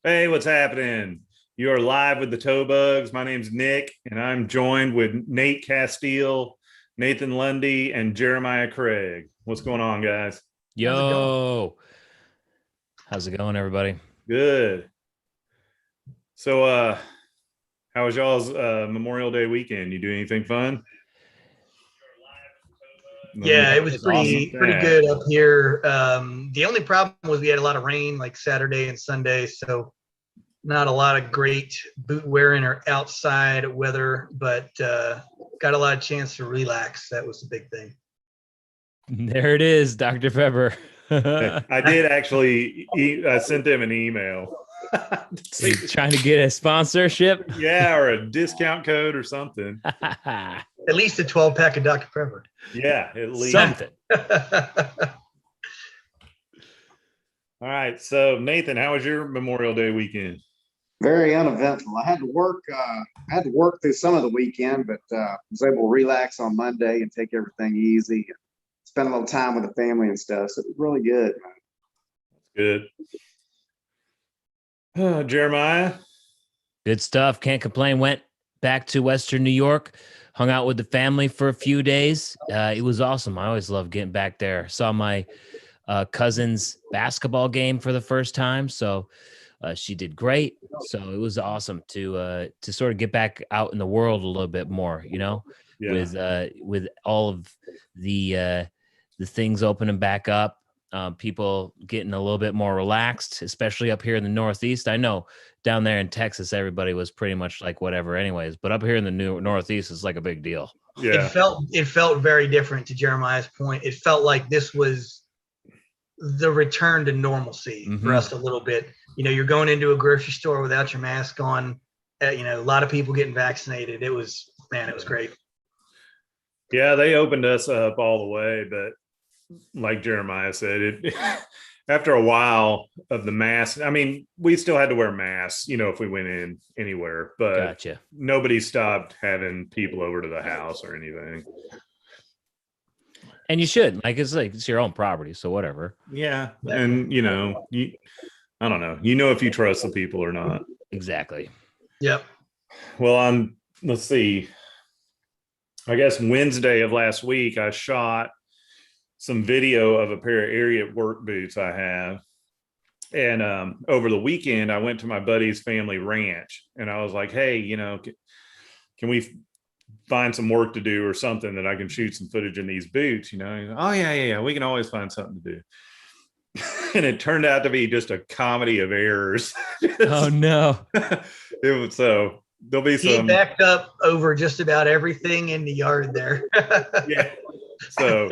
Hey, what's happening? You are live with the Toe Bugs. My name's Nick, and I'm joined with Nate Castile, Nathan Lundy, and Jeremiah Craig. What's going on, guys? How's it going? Yo, how's it going, everybody? Good. So, how was y'all's Memorial Day weekend? You do anything fun? Let me Yeah, know it in was It's the awesome. pretty chat. good up here. The only problem was we had a lot of rain like Saturday and Sunday, so not a lot of great boot wearing or outside weather, but got a lot of chance to relax. That was the big thing. There it is, Dr. Pepper. I did actually. I sent them an email. Trying to get a sponsorship. Yeah, or a discount code or something. At least a 12-pack of Dr. Pepper. Yeah, at least. Something. All right. So, Nathan, how was your Memorial Day weekend? Very uneventful. I had to work. I had to work through some of the weekend, but was able to relax on Monday and take everything easy and spend a little time with the family and stuff. So it was really good. Good. Jeremiah? Good stuff. Can't complain. Went back to Western New York, hung out with the family for a few days. It was awesome. I always love getting back there. Saw my cousin's basketball game for the first time, so she did great. So it was awesome to sort of get back out in the world a little bit more, Yeah. with all of the things opening back up. People getting a little bit more relaxed, especially up here in the Northeast. I know down there in Texas, everybody was pretty much like whatever anyways, but up here in the Northeast, it's like a big deal. Yeah. It felt very different, to Jeremiah's point. It felt like this was the return to normalcy for us a little bit. You're going into a grocery store without your mask on. A lot of people getting vaccinated. It was great. Yeah, they opened us up all the way, but like Jeremiah said, it after a while of the mask, I mean, we still had to wear masks, if we went in anywhere, but Gotcha. nobody stopped having people over to the house or anything. And you should, it's your own property, so whatever. Yeah. And I don't know, if you trust the people or not. Exactly. Yep. Well, let's see. I guess Wednesday of last week, I shot some video of a pair of Ariat work boots I have. And over the weekend, I went to my buddy's family ranch and I was like, hey, can we find some work to do or something that I can shoot some footage in these boots? Oh, yeah. We can always find something to do. And it turned out to be just a comedy of errors. Oh, no. It was so. There'll be He some backed up over just about everything in the yard there. Yeah. So,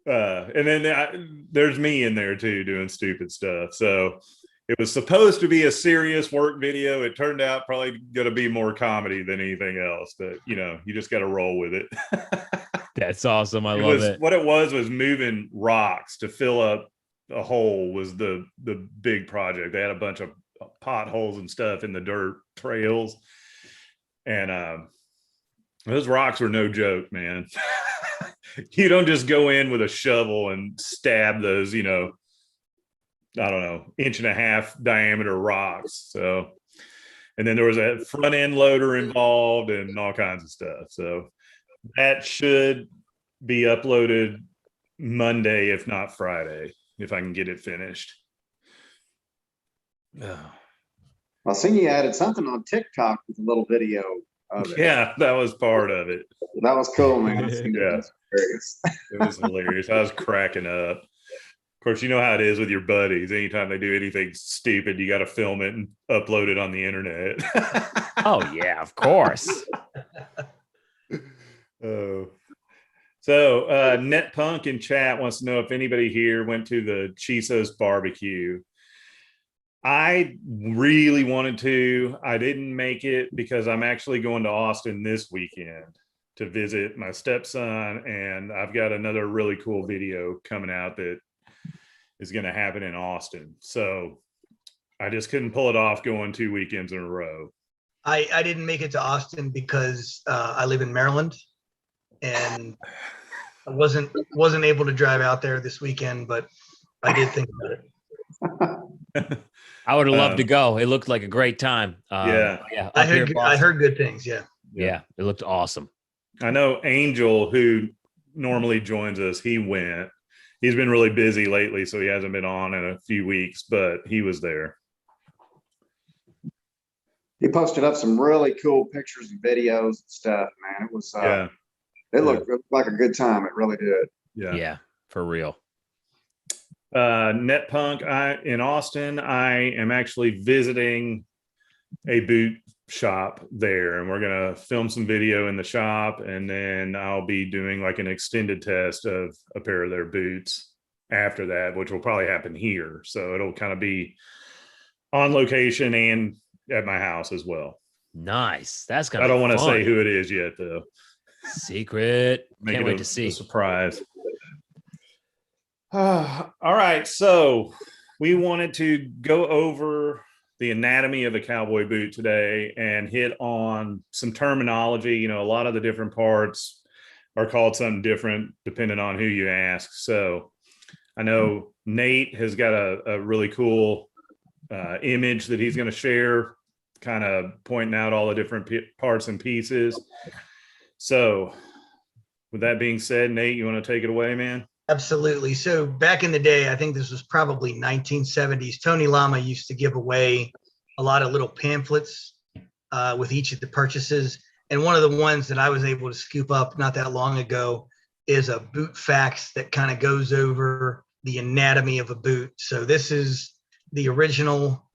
and then there's me in there too doing stupid stuff. So it was supposed to be a serious work video. It turned out probably going to be more comedy than anything else. But you just got to roll with it. That's awesome. I love it. What it was moving rocks to fill up a hole was the big project. They had a bunch of potholes and stuff in the dirt trails. And those rocks were no joke, man. You don't just go in with a shovel and stab those, I don't know, 1.5 inch diameter rocks. So, and then there was a front end loader involved and all kinds of stuff. So that should be uploaded Monday, if not Friday, if I can get it finished. I've seen you added something on TikTok with a little video of it. Yeah, that was part of it. That was cool, man. Yeah. It was hilarious. I was cracking up. Of course, you know how it is with your buddies. Anytime they do anything stupid, you got to film it and upload it on the internet. Oh, yeah, of course. Oh. So Net Punk in chat wants to know if anybody here went to the Chiso's barbecue. I really wanted to. I didn't make it because I'm actually going to Austin this weekend to visit my stepson, and I've got another really cool video coming out that is going to happen in Austin. So I just couldn't pull it off going 2 weekends in a row. I didn't make it to Austin because I live in Maryland, and I wasn't able to drive out there this weekend, but I did think about it. I would have loved to go. It looked like a great time. Yeah. Yeah. I up here in heard Boston. good things. Yeah. Yeah, it looked awesome. I know Angel, who normally joins us, he went. He's been really busy lately, so he hasn't been on in a few weeks, but he was there. He posted up some really cool pictures and videos and stuff, man. It was, Yeah. it looked like a good time. It really did. Yeah, for real. Netpunk, in Austin, I am actually visiting a boot shop there, and we're gonna film some video in the shop, and then I'll be doing like an extended test of a pair of their boots after that, which will probably happen here. So it'll kind of be on location and at my house as well. Nice. That's gonna I don't be want to fun. say who it is yet, though. Secret. Make Can't it wait a to see. surprise. All right, so we wanted to go over the anatomy of a cowboy boot today and hit on some terminology. You know, a lot of the different parts are called something different depending on who you ask. So I know Nate has got a really cool image that he's going to share, kind of pointing out all the different parts and pieces. So with that being said, Nate, you want to take it away, man? Absolutely. So back in the day, I think this was probably 1970s, Tony Lama used to give away a lot of little pamphlets with each of the purchases. And one of the ones that I was able to scoop up not that long ago is a boot facts that kind of goes over the anatomy of a boot. So this is the original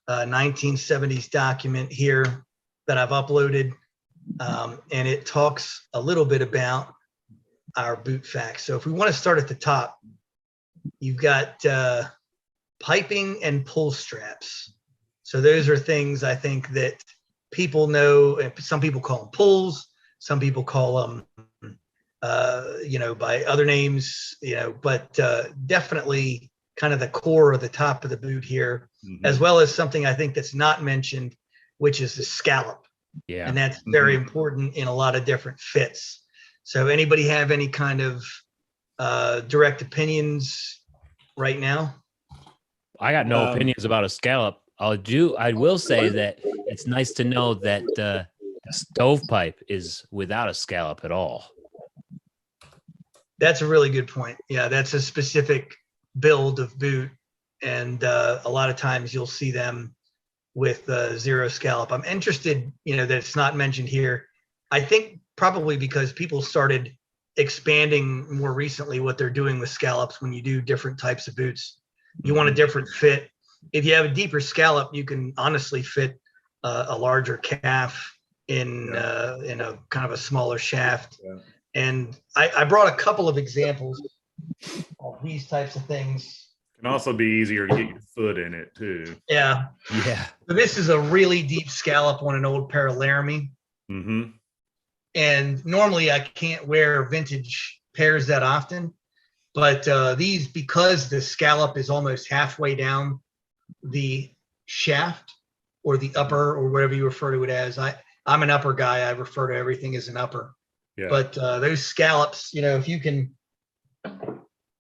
1970s document here that I've uploaded. And it talks a little bit about our boot facts. So if we want to start at the top, you've got piping and pull straps. So those are things I think that people know. Some people call them pulls. Some people call them, by other names, but definitely kind of the core of the top of the boot here, as well as something I think that's not mentioned, which is the scallop. Yeah. And that's very important in a lot of different fits. So anybody have any kind of direct opinions right now? I got no opinions about a scallop. I will say that it's nice to know that the stovepipe is without a scallop at all. That's a really good point. Yeah, that's a specific build of boot. And a lot of times you'll see them with zero scallop. I'm interested, that it's not mentioned here. I think probably because people started expanding more recently what they're doing with scallops when you do different types of boots. You want a different fit. If you have a deeper scallop, you can honestly fit a larger calf in a kind of a smaller shaft. Yeah. And I brought a couple of examples of these types of things. Can also be easier to get your foot in it too. Yeah. Yeah. So this is a really deep scallop on an old pair of Laramie. And normally I can't wear vintage pairs that often, but these, because the scallop is almost halfway down the shaft or the upper or whatever you refer to it as. I'm an upper guy. I refer to everything as an upper. Yeah. But those scallops, if you can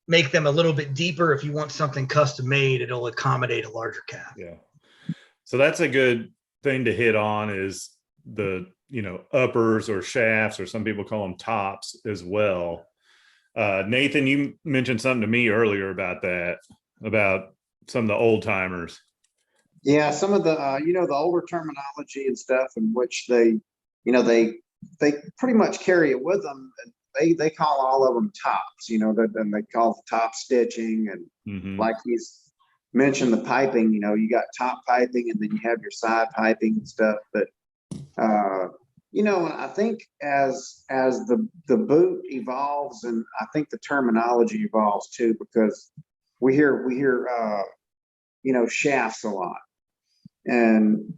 make them a little bit deeper, if you want something custom made, it'll accommodate a larger calf. Yeah. So that's a good thing to hit on, is the, uppers or shafts, or some people call them tops as well. Nathan, you mentioned something to me earlier about that, about some of the old timers. Yeah, some of the the older terminology and stuff in which they pretty much carry it with them. They call all of them tops, and they call the top stitching, and like he's mentioned the piping, you got top piping and then you have your side piping and stuff. But I think as the boot evolves, and I think the terminology evolves too, because we hear shafts a lot. And,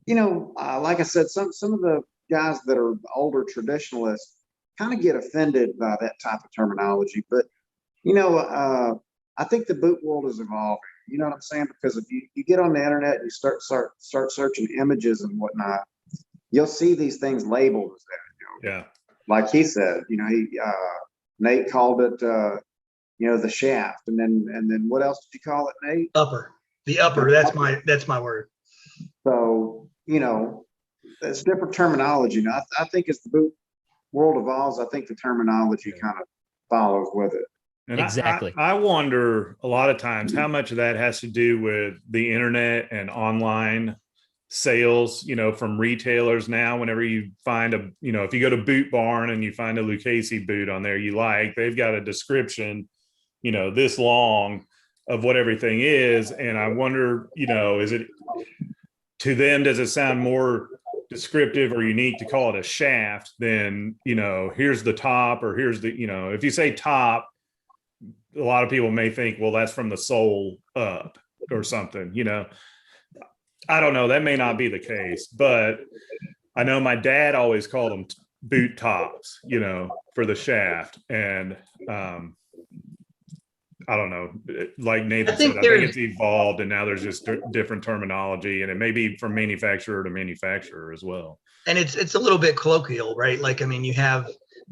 like I said, some of the guys that are older traditionalists kind of get offended by that type of terminology. But, I think the boot world is evolving. You know what I'm saying? Because if you get on the internet and you start searching images and whatnot, you'll see these things labeled as that. Yeah. Like he said, Nate called it, the shaft. And then what else did you call it, Nate? Upper. The upper, that's my word. So, it's different terminology. Now, I think as the boot world evolves, I think the terminology kind of follows with it. And Exactly. I wonder a lot of times how much of that has to do with the internet and online sales, from retailers now. Whenever you find if you go to Boot Barn and you find a Lucchese boot on there you like, they've got a description, this long of what everything is. And I wonder, is it to them, does it sound more descriptive or unique to call it a shaft than, here's the top, or here's the, if you say top, a lot of people may think, well, that's from the sole up or something, I don't know. That may not be the case, but I know my dad always called them boot tops, for the shaft. And I don't know, like Nathan said, I think it's evolved and now there's just different terminology, and it may be from manufacturer to manufacturer as well. And it's a little bit colloquial, right? Like, I mean, you have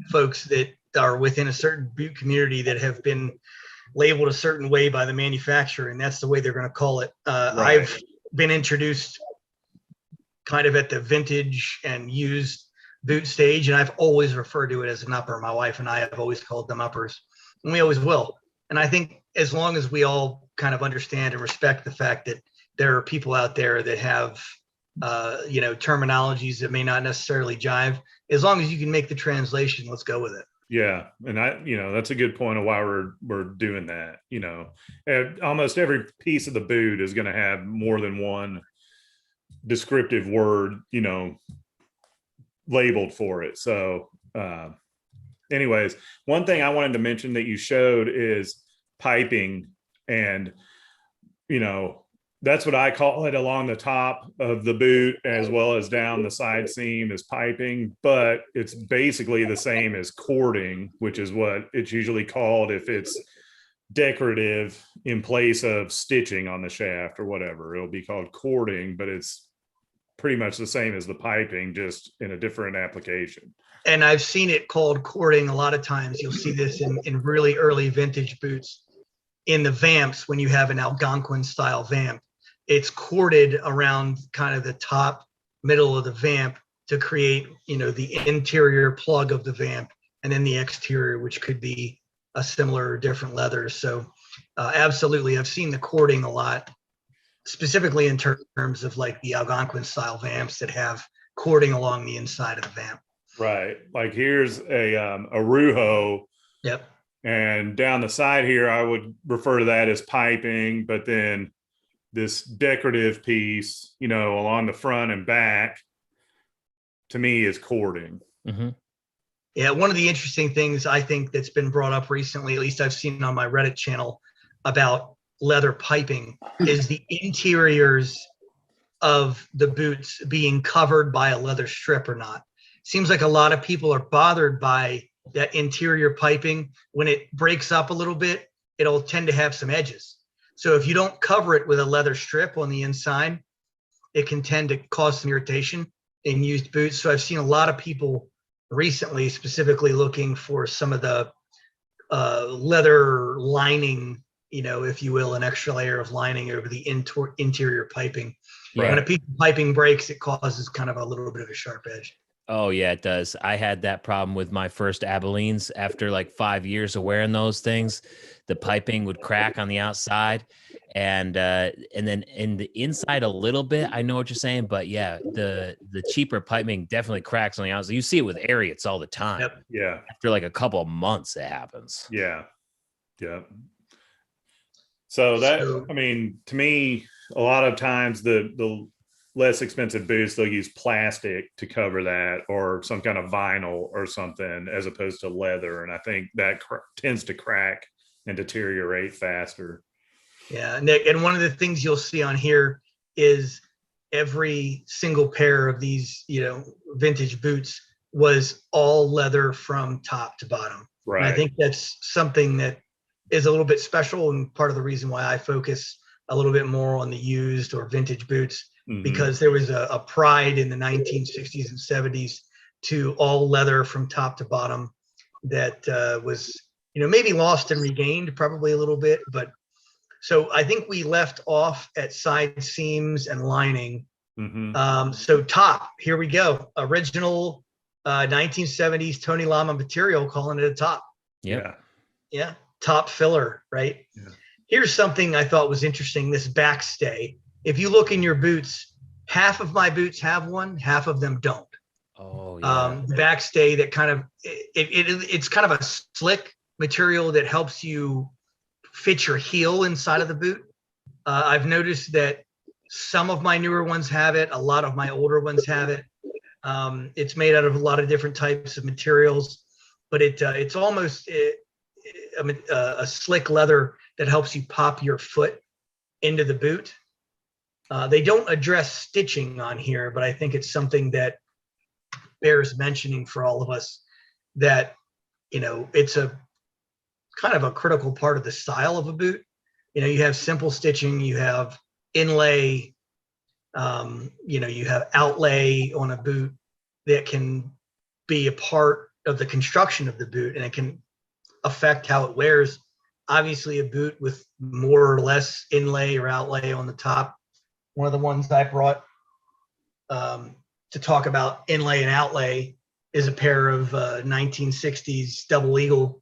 folks that are within a certain boot community that have been labeled a certain way by the manufacturer, and that's the way they're going to call it. Right. I've been introduced kind of at the vintage and used boot stage, and I've always referred to it as an upper. My wife and I have always called them uppers, and we always will. And I think as long as we all kind of understand and respect the fact that there are people out there that have, terminologies that may not necessarily jive, as long as you can make the translation, let's go with it. Yeah. And that's a good point of why we're doing that. Almost every piece of the boot is going to have more than one descriptive word, labeled for it. So, anyways, one thing I wanted to mention that you showed is piping, and that's what I call it, along the top of the boot as well as down the side seam is piping, but it's basically the same as cording, which is what it's usually called if it's decorative in place of stitching on the shaft or whatever. It'll be called cording, but it's pretty much the same as the piping, just in a different application. And I've seen it called cording a lot of times. You'll see this in really early vintage boots. In the vamps, when you have an Algonquin style vamp, it's corded around kind of the top middle of the vamp to create, the interior plug of the vamp, and then the exterior, which could be a similar or different leather. So absolutely, I've seen the cording a lot, specifically in terms of like the Algonquin style vamps that have cording along the inside of the vamp. Right. Like here's a Rujo. Yep. And down the side here, I would refer to that as piping, but then this decorative piece, along the front and back, to me is cording. Mm-hmm. Yeah. One of the interesting things I think that's been brought up recently, at least I've seen on my Reddit channel, about leather piping is the interiors of the boots being covered by a leather strip or not. Seems like a lot of people are bothered by that interior piping. When it breaks up a little bit, it'll tend to have some edges. So if you don't cover it with a leather strip on the inside, it can tend to cause some irritation in used boots. So I've seen a lot of people recently specifically looking for some of the leather lining, if you will, an extra layer of lining over the interior piping. Yeah. When a piece of piping breaks, it causes kind of a little bit of a sharp edge. Oh yeah, it does. I had that problem with my first Abilenes. After like 5 years of wearing those things, the piping would crack on the outside, and then in the inside a little bit. I know what you're saying, but yeah, the cheaper piping definitely cracks on the outside. You see it with Ariats all the time. Yep. Yeah. After like a couple of months, it happens. Yeah. Yeah. So I mean, to me, a lot of times the less expensive boots, they'll use plastic to cover that, or some kind of vinyl or something, as opposed to leather. And I think that tends to crack and deteriorate faster. Yeah, Nick. And one of the things you'll see on here is every single pair of these, vintage boots was all leather from top to bottom. Right. And I think that's something that is a little bit special, and part of the reason why I focus a little bit more on the used or vintage boots, because there was a pride in the 1960s and 70s to all leather from top to bottom that was, maybe lost and regained probably a little bit, but So I think we left off at side seams and lining. Mm-hmm. So top, here we go. Original 1970s Tony Lama material, calling it a top. Yep. Yeah. Top filler, right? Yeah. Here's something I thought was interesting, this backstay. If you look in your boots, half of my boots have one, half of them don't. Oh yeah. Backstay that kind of, it's kind of a slick material that helps you fit your heel inside of the boot. I've noticed that some of my newer ones have it. A lot of my older ones have it. It's made out of a lot of different types of materials, but it's almost a slick leather that helps you pop your foot into the boot. They don't address stitching on here, but I think it's something that bears mentioning for all of us, that, you know, it's a kind of a critical part of the style of a boot. You know, you have simple stitching, you have inlay, you know, you have outlay on a boot that can be a part of the construction of the boot, and it can affect how it wears. Obviously, a boot with more or less inlay or outlay on the top. One of the ones I brought to talk about inlay and outlay is a pair of 1960s double eagle.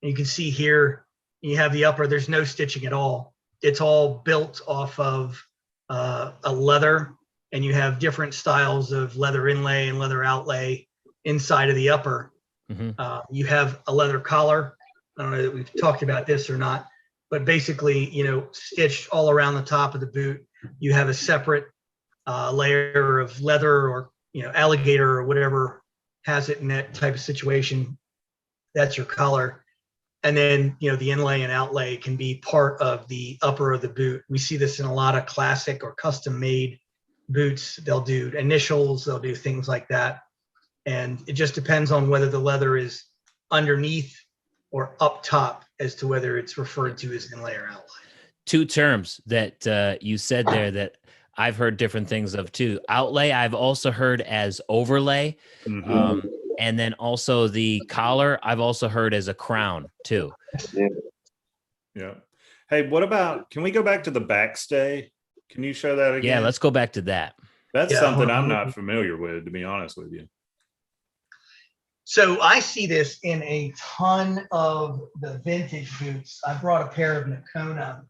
And you can see here, you have the upper, there's no stitching at all. It's all built off of a leather, and you have different styles of leather inlay and leather outlay inside of the upper. You have a leather collar. I don't know that we've talked about this or not, but basically, you know, stitched all around the top of the boot. You have a separate layer of leather, or, you know, alligator or whatever has it in that type of situation. That's your collar. And then, you know, the inlay and outlay can be part of the upper of the boot. We see this in a lot of classic or custom made boots. They'll do initials, they'll do things like that. And it just depends on whether the leather is underneath or up top as to whether it's referred to as inlay or outlay. Two terms that you said there that I've heard different things of too. Outlay, I've also heard as overlay. Mm-hmm. And then also the collar, I've also heard as a crown too. Yeah. Hey, what about, can we go back to the backstay? Can you show that again? Yeah, let's go back to that. That's something I'm not familiar with, to be honest with you. So I see this in a ton of the vintage boots. I brought a pair of Nakona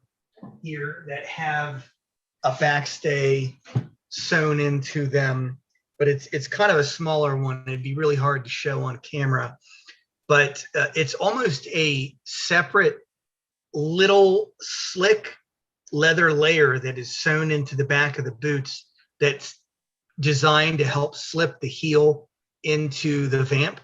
here that have a backstay sewn into them, but it's kind of a smaller one. It'd be really hard to show on camera, but it's almost a separate little slick leather layer that is sewn into the back of the boots that's designed to help slip the heel into the vamp.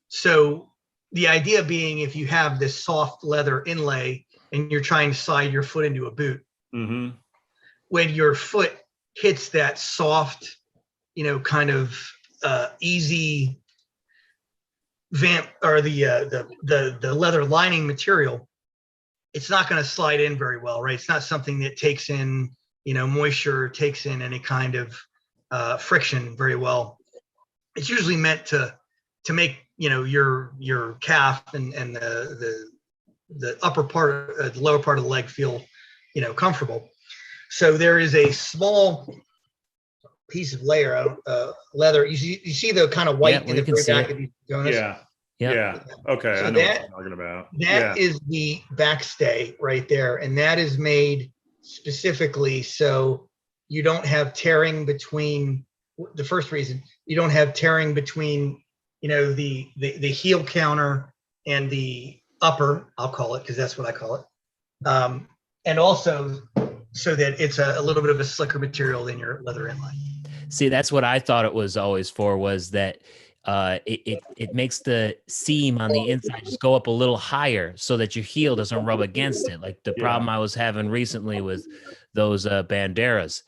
So the idea being, if you have this soft leather inlay and you're trying to slide your foot into a boot, when your foot hits that soft, you know, kind of easy vamp or the leather lining material, it's not going to slide in very well, right? It's not something that takes in, you know, moisture, takes in any kind of friction very well. It's usually meant to make, you know, your calf and the upper part, the lower part of the leg feel, you know, comfortable. So there is a small piece of layer, leather. You see the kind of white in the very back of these donuts? Yeah. Okay. So I know what you're talking about. That is the backstay right there. And that is made specifically so you don't have tearing between, the first reason, you don't have tearing between, you know, the heel counter and the upper, I'll call it, because that's what I call it. And also so that it's a little bit of a slicker material than your leather inlay. See, that's what I thought it was always for, was that it makes the seam on the inside just go up a little higher so that your heel doesn't rub against it. Like the problem I was having recently with those banderas.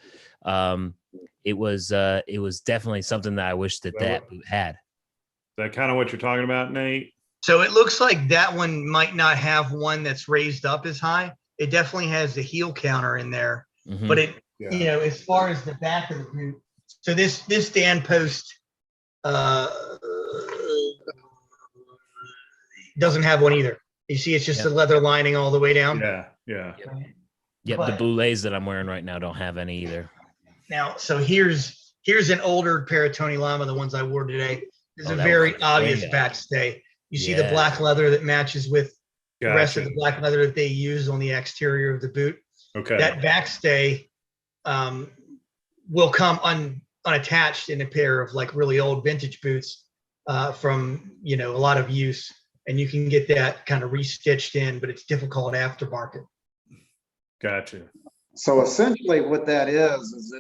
It was definitely something that I wish that boot had. Is that kind of what you're talking about, Nate? So it looks like that one might not have one that's raised up as high. It definitely has the heel counter in there, but it, you know, as far as the back of the boot, so this stand post doesn't have one either. You see, it's just a leather lining all the way down. Yeah. Yep, the But- boulets that I'm wearing right now don't have any either. Now, so here's an older pair of Tony Lama, the ones I wore today. There's Oh, a that very was obvious way up. backstay. You see the Yeah. black leather that matches with the rest of Gotcha. the black leather that they use on the exterior of the boot. Okay. That backstay will come unattached in a pair of like really old vintage boots from a lot of use, and you can get that kind of restitched in, but it's difficult aftermarket. Gotcha. So essentially what that is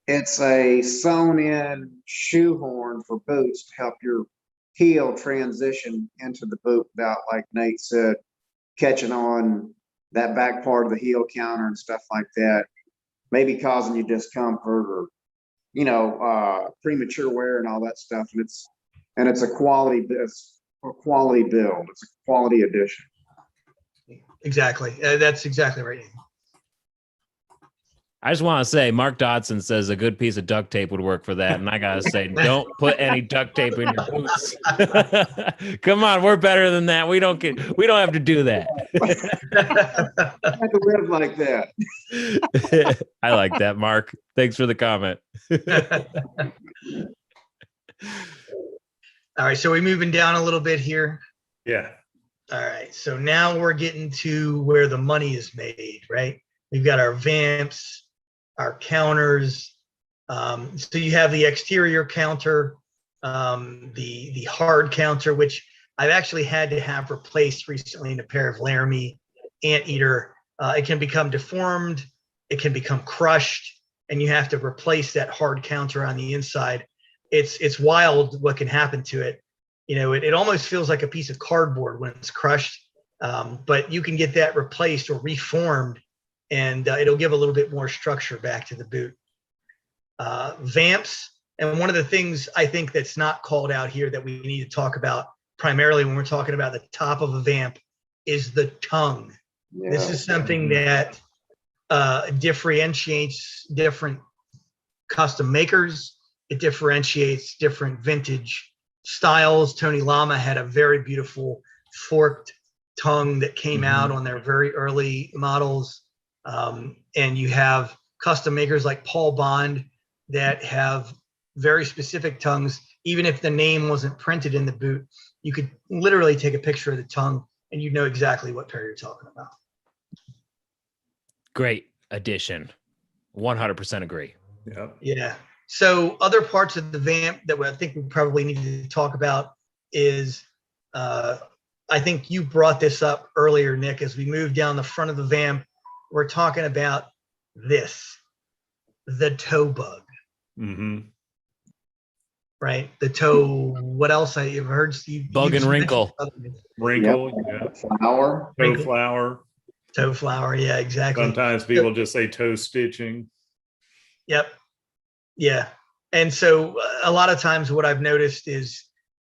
it's a sewn in shoehorn for boots to help your heel transition into the boot without, like Nate said, catching on that back part of the heel counter and stuff like that, maybe causing you discomfort or, premature wear and all that stuff. And it's a quality build. It's a quality addition. Exactly. That's exactly right. I just want to say, Mark Dodson says a good piece of duct tape would work for that. And I got to say, don't put any duct tape in your boots. Come on, we're better than that. We don't have to do that. I had to live like that. I like that, Mark. Thanks for the comment. All right. So we're moving down a little bit here. Yeah. All right. So now we're getting to where the money is made, right? We've got our vamps, our counters. So you have the exterior counter, the hard counter, which I've actually had to have replaced recently in a pair of Laramie Anteater. It can become deformed, it can become crushed, and you have to replace that hard counter on the inside. It's wild what can happen to it. It almost feels like a piece of cardboard when it's crushed, but you can get that replaced or reformed, and it'll give a little bit more structure back to the boot. Vamps, and one of the things I think that's not called out here that we need to talk about primarily when we're talking about the top of a vamp is the tongue. Yeah. This is something that differentiates different custom makers. It differentiates different vintage styles. Tony Lama had a very beautiful forked tongue that came out on their very early models. And you have custom makers like Paul Bond that have very specific tongues. Even if the name wasn't printed in the boot, you could literally take a picture of the tongue and you know exactly what pair you're talking about. Great addition. 100% agree. Yeah. Yeah. So other parts of the vamp that I think we probably need to talk about is, I think you brought this up earlier, Nick, as we move down the front of the vamp, we're talking about the toe bug, Mm-hmm. right? The toe, what else I've heard? Bug and wrinkle. Wrinkle. Yep. Yeah. Flower. Toe Wrinkle. flower. Toe flower. Yeah, exactly. Sometimes people just say toe stitching. Yep. Yeah. And so a lot of times what I've noticed is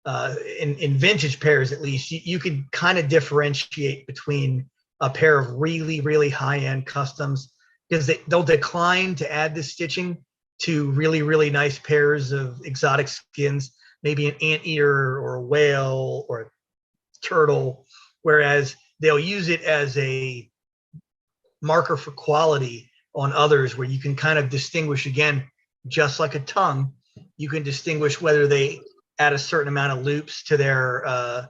in vintage pairs, at least, you could kind of differentiate between a pair of really, really high-end customs because they'll decline to add this stitching to really, really nice pairs of exotic skins, maybe an anteater or a whale or a turtle, whereas they'll use it as a marker for quality on others where you can kind of distinguish, again, just like a tongue, you can distinguish whether they add a certain amount of loops to their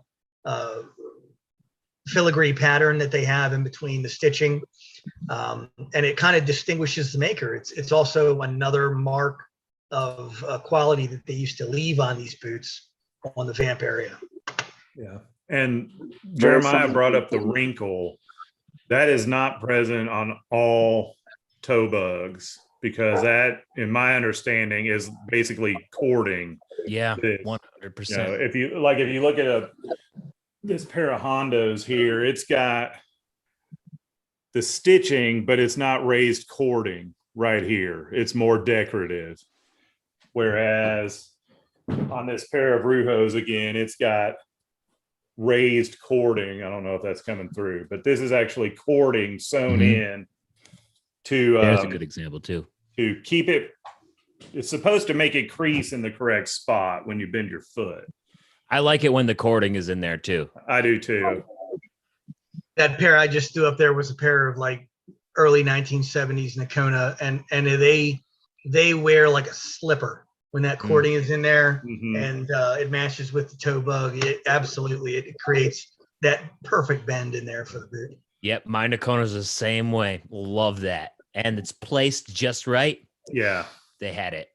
filigree pattern that they have in between the stitching. And it kind of distinguishes the maker. It's also another mark of quality that they used to leave on these boots on the vamp area. Yeah. And Very Jeremiah something. brought up the wrinkle. That is not present on all toe bugs because that, in my understanding, is basically cording. Yeah, This. 100%. If you look at this pair of Hondos here, it's got the stitching, but it's not raised cording right here. It's more decorative. Whereas on this pair of Rujos, again, it's got raised cording. I don't know if that's coming through, but this is actually cording sewn in to There's a good example too. to keep it. It's supposed to make it crease in the correct spot when you bend your foot. I like it when the cording is in there too. I do too. That pair I just threw up there was a pair of like early 1970s Nakona, and they wear like a slipper when that cording is in there, and it matches with the toe bug. It creates that perfect bend in there for the boot. Yep, my Nakona's the same way. Love that, and it's placed just right. Yeah, they had it.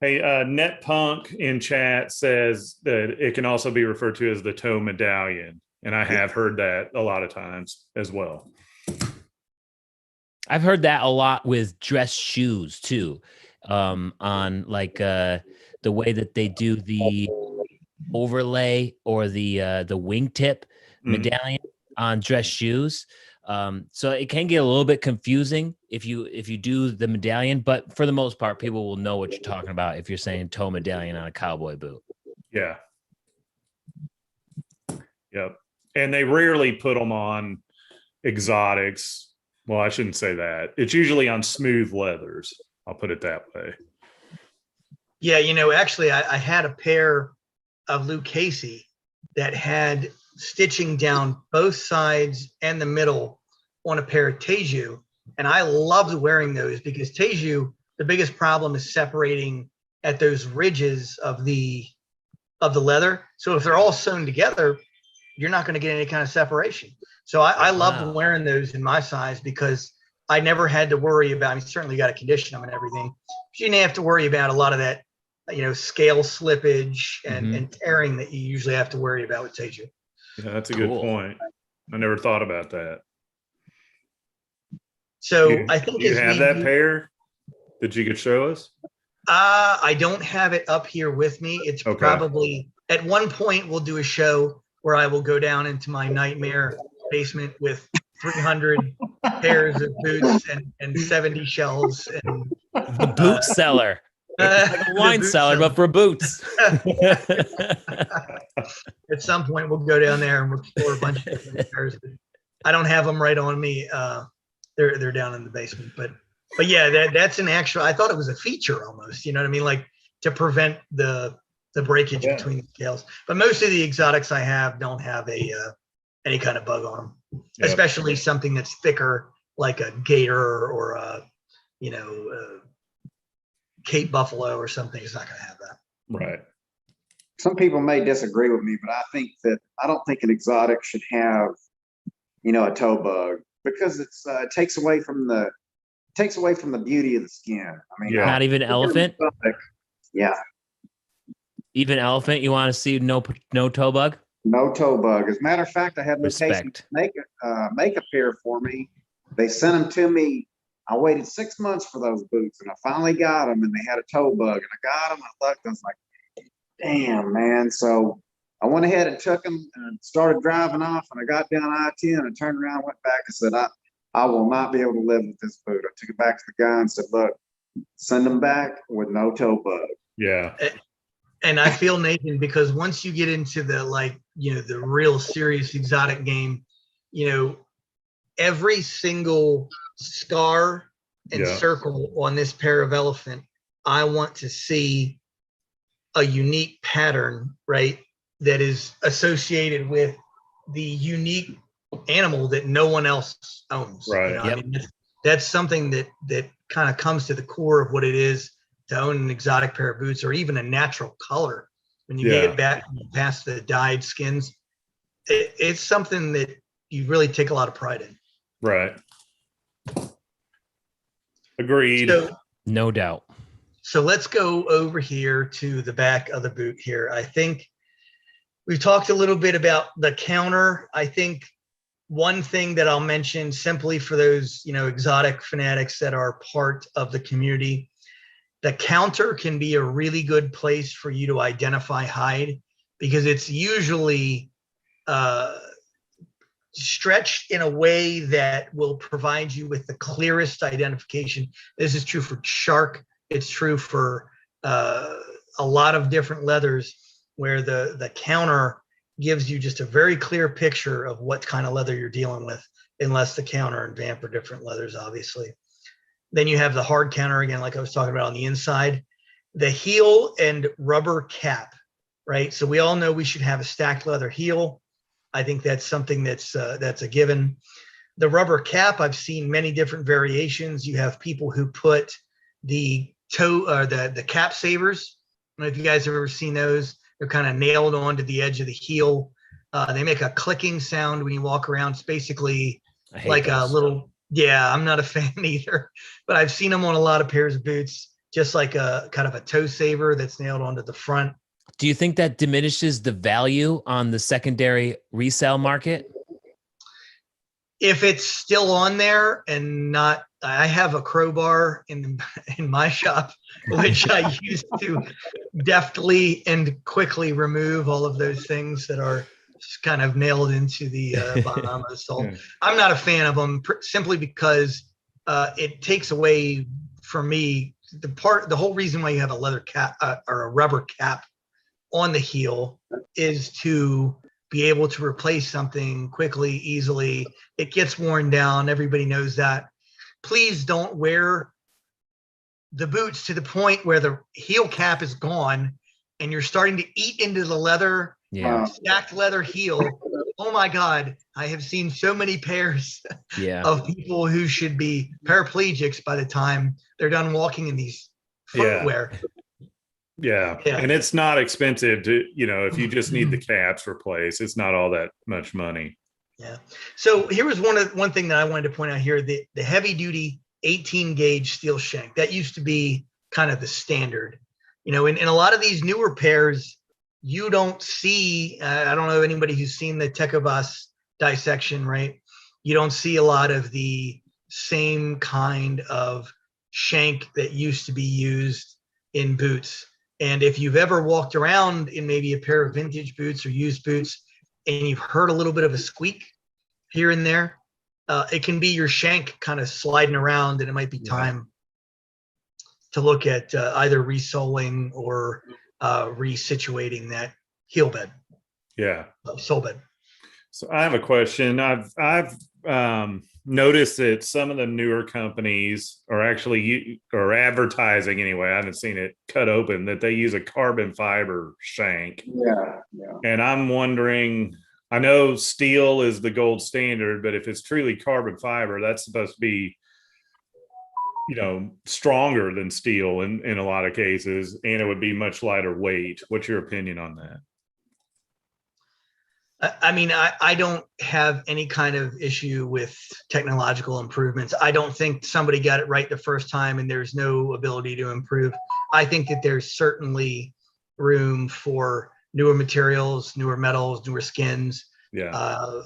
Hey, Net Punk in chat says that it can also be referred to as the toe medallion, and I have heard that a lot of times as well. I've heard that a lot with dress shoes too, on like the way that they do the overlay or the wingtip medallion on dress shoes. So it can get a little bit confusing if you do the medallion, but for the most part, people will know what you're talking about if you're saying toe medallion on a cowboy boot. Yeah. Yep. And they rarely put them on exotics. Well, I shouldn't say that. It's usually on smooth leathers. I'll put it that way. Yeah, actually, I had a pair of Luke Casey that had stitching down both sides and the middle on a pair of Teju, and I loved wearing those because Teju, the biggest problem is separating at those ridges of the leather. So if they're all sewn together, you're not going to get any kind of separation. So I loved wearing those in my size because I never had to worry about, I mean, certainly got to condition them and everything. But you didn't have to worry about a lot of that, scale slippage and tearing that you usually have to worry about with Teju. Yeah, that's a good point. I never thought about that. So I think you have that pair that you could show us? I don't have it up here with me. It's probably at one point we'll do a show where I will go down into my nightmare basement with 300 pairs of boots and 70 shelves and the boot cellar. It's like a wine cellar, but for boots. At some point, we'll go down there and we'll explore a bunch of different pairs. I don't have them right on me. They're down in the basement, but yeah, that's an actual. I thought it was a feature almost. You know what I mean? Like to prevent the breakage between the scales. But most of the exotics I have don't have any kind of bug on them, especially something that's thicker, like a gator or a Cape Buffalo or something. Is not going to have that. Right. Some people may disagree with me, but I don't think an exotic should have, a toe bug because it takes away from the beauty of the skin. I mean, not even elephant. Yeah. Even elephant, you want to see no toe bug? No toe bug. As a matter of fact, I had Luke Casey make a pair for me. They sent them to me. I waited 6 months for those boots, and I finally got them, and they had a toe bug, and I got them. I looked, I was like, damn, man. So I went ahead and took them and started driving off, and I got down I-10 and turned around, went back and said, I will not be able to live with this boot. I took it back to the guy and said, look, send them back with no toe bug. Yeah. And I feel, Nathan, because once you get into the real serious exotic game, every single scar and circle on this pair of elephant, I want to see a unique pattern, right? That is associated with the unique animal that no one else owns. Right. I mean, that's something that kind of comes to the core of what it is to own an exotic pair of boots, or even a natural color. When you get back past the dyed skins, it's something that you really take a lot of pride in. Right. Agreed. So, no doubt. So let's go over here to the back of the boot here. I think we've talked a little bit about the counter. I think one thing that I'll mention simply for those, exotic fanatics that are part of the community, the counter can be a really good place for you to identify hide because it's usually stretched in a way that will provide you with the clearest identification. This is true for shark. It's true for a lot of different leathers where the counter gives you just a very clear picture of what kind of leather you're dealing with, unless the counter and vamp are different leathers, obviously. Then you have the hard counter again, like I was talking about on the inside, the heel and rubber cap, right? So we all know we should have a stacked leather heel. I think that's something that's a given. The rubber cap, I've seen many different variations. You have people who put the toe or the cap savers. I don't know if you guys have ever seen those. They're kind of nailed onto the edge of the heel. They make a clicking sound when you walk around. It's basically like those. a little, yeah, I'm not a fan either, but I've seen them on a lot of pairs of boots, just like a kind of a toe saver that's nailed onto the front. Do you think that diminishes the value on the secondary resale market? If it's still on there and not, I have a crowbar in my shop, which I use to deftly and quickly remove all of those things that are kind of nailed into the bottom of the sole. I'm not a fan of them simply because it takes away from me the whole reason why you have a leather cap or a rubber cap on the heel is to be able to replace something quickly, easily. It gets worn down. Everybody knows that. Please don't wear the boots to the point where the heel cap is gone and you're starting to eat into the leather, stacked leather heel. Oh my God. I have seen so many pairs of people who should be paraplegics by the time they're done walking in these footwear. Yeah. And it's not expensive to, if you just need the caps replaced, it's not all that much money. Yeah. So here was one thing that I wanted to point out here, the heavy duty 18 gauge steel shank. That used to be kind of the standard. In a lot of these newer pairs, you don't see, I don't know anybody who's seen the Tekavas dissection, right? You don't see a lot of the same kind of shank that used to be used in boots. And if you've ever walked around in maybe a pair of vintage boots or used boots and you've heard a little bit of a squeak here and there, it can be your shank kind of sliding around, and it might be time to look at either resoling or resituating that heel bed. Yeah. Sole bed. So I have a question. I've noticed that some of the newer companies are actually advertising anyway. I haven't seen it cut open that they use a carbon fiber shank. Yeah. And I'm wondering, I know steel is the gold standard, but if it's truly carbon fiber, that's supposed to be, stronger than steel in a lot of cases, and it would be much lighter weight. What's your opinion on that? I mean, I don't have any kind of issue with technological improvements. I don't think somebody got it right the first time and there's no ability to improve. I think that there's certainly room for newer materials, newer metals, newer skins. Yeah.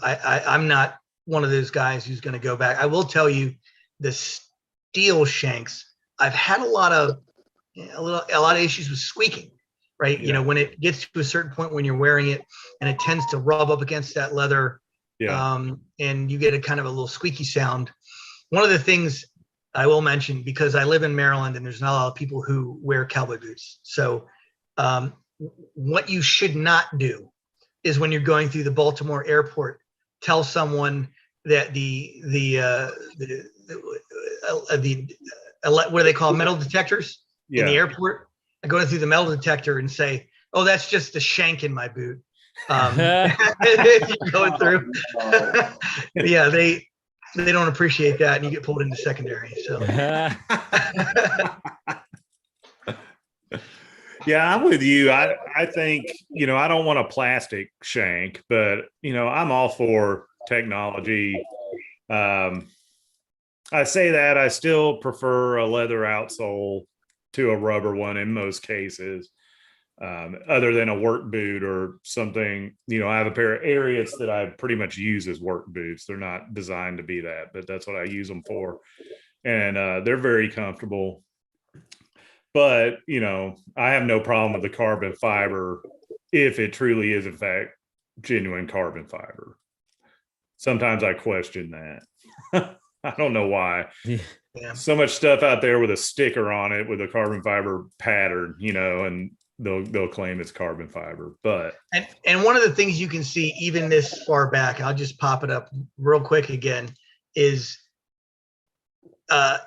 I'm not one of those guys who's going to go back. I will tell you, the steel shanks, I've had a lot of issues with squeaking. Right. Yeah. When it gets to a certain point when you're wearing it and it tends to rub up against that leather, and you get a kind of a little squeaky sound. One of the things I will mention, because I live in Maryland and there's not a lot of people who wear cowboy boots. So what you should not do is when you're going through the Baltimore airport, tell someone that what do they call metal detectors in the airport? I go through the metal detector and say, "Oh, that's just a shank in my boot." Going through, they don't appreciate that, and you get pulled into secondary. So, yeah, I'm with you. I think I don't want a plastic shank, but I'm all for technology. I say that I still prefer a leather outsole to a rubber one in most cases, other than a work boot or something. I have a pair of Ariats that I pretty much use as work boots. They're not designed to be that, but that's what I use them for. And they're very comfortable. But, I have no problem with the carbon fiber if it truly is, in fact, genuine carbon fiber. Sometimes I question that. I don't know why. Yeah. So much stuff out there with a sticker on it with a carbon fiber pattern, and they'll claim it's carbon fiber. But and one of the things you can see even this far back, I'll just pop it up real quick again, is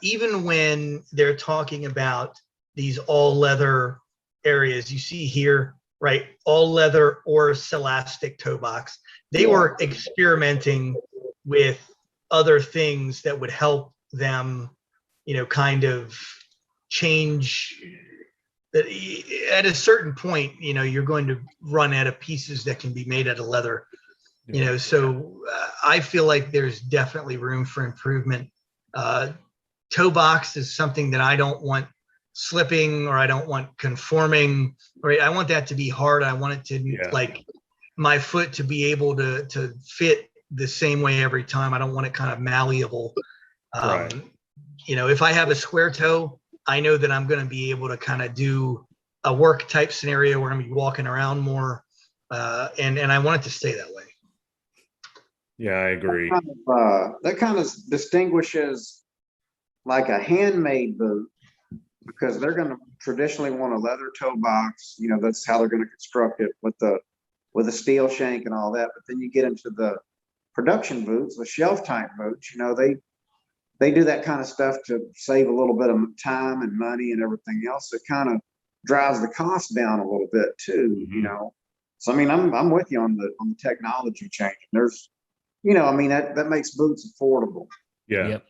even when they're talking about these all leather areas, you see here right? All leather or Celastic toe box. They were experimenting with other things that would help them, kind of change that. At a certain point, you're going to run out of pieces that can be made out of leather. So I feel like there's definitely room for improvement. Toe box is something that I don't want slipping, or I don't want conforming, right? I want that to be hard. I want it to like my foot to be able to fit the same way every time. I don't want it kind of malleable. Right. If I have a square toe, I know that I'm going to be able to kind of do a work type scenario where I'm going to be walking around more. And I want it to stay that way. Yeah, I agree. That kind of distinguishes like a handmade boot, because they're going to traditionally want a leather toe box. That's how they're going to construct it with a steel shank and all that. But then you get into the production boots, the shelf type boots. They do that kind of stuff to save a little bit of time and money and everything else. It kind of drives the cost down a little bit too. So I mean, I'm with you on the technology changing. There's, that makes boots affordable. Yeah. Yep.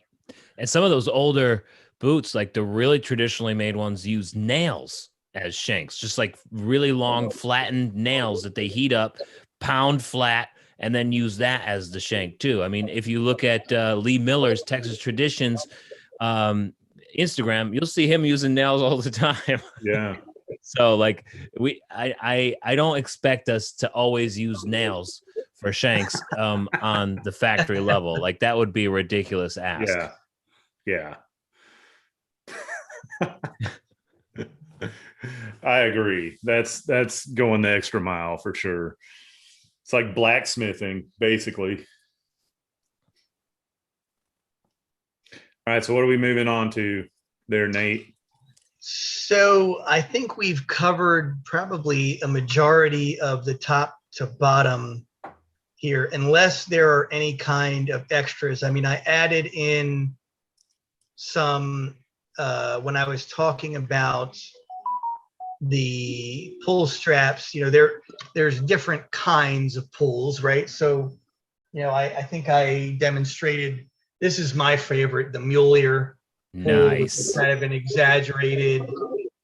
And some of those older boots, like the really traditionally made ones, use nails as shanks, just like really long flattened nails that they heat up, pound flat, and then use that as the shank too. I mean, if you look at Lee Miller's Texas Traditions Instagram, you'll see him using nails all the time. Yeah. So like I don't expect us to always use nails for shanks on the factory level. Like that would be a ridiculous ask. Yeah. I agree. That's going the extra mile for sure. It's like blacksmithing, basically. All right. So what are we moving on to there, Nate? So I think we've covered probably a majority of the top to bottom here, unless there are any kind of extras. I mean, I added in some when I was talking about the pull straps. There's different kinds of pulls, right? So, I think I demonstrated, this is my favorite, the mule ear. Nice. Kind of an exaggerated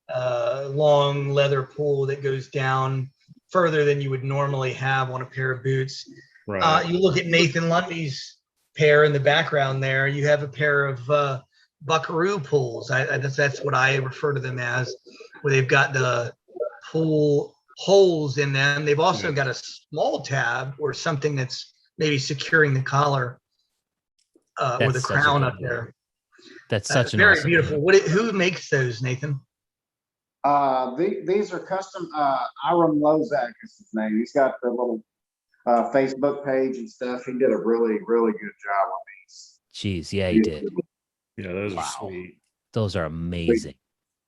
long leather pull that goes down further than you would normally have on a pair of boots. Right. You look at Nathan Lundy's pair in the background there, you have a pair of buckaroo pulls. That's what I refer to them as, where they've got the pull holes in them. They've also got a small tab or something that's maybe securing the collar or the crown up there. That's such an very awesome beautiful. Who makes those, Nathan? These are custom. Iram Lozak is his name. He's got the little Facebook page and stuff. He did a really, really good job on these. Jeez, yeah, he did. Yeah, those are sweet. Those are amazing.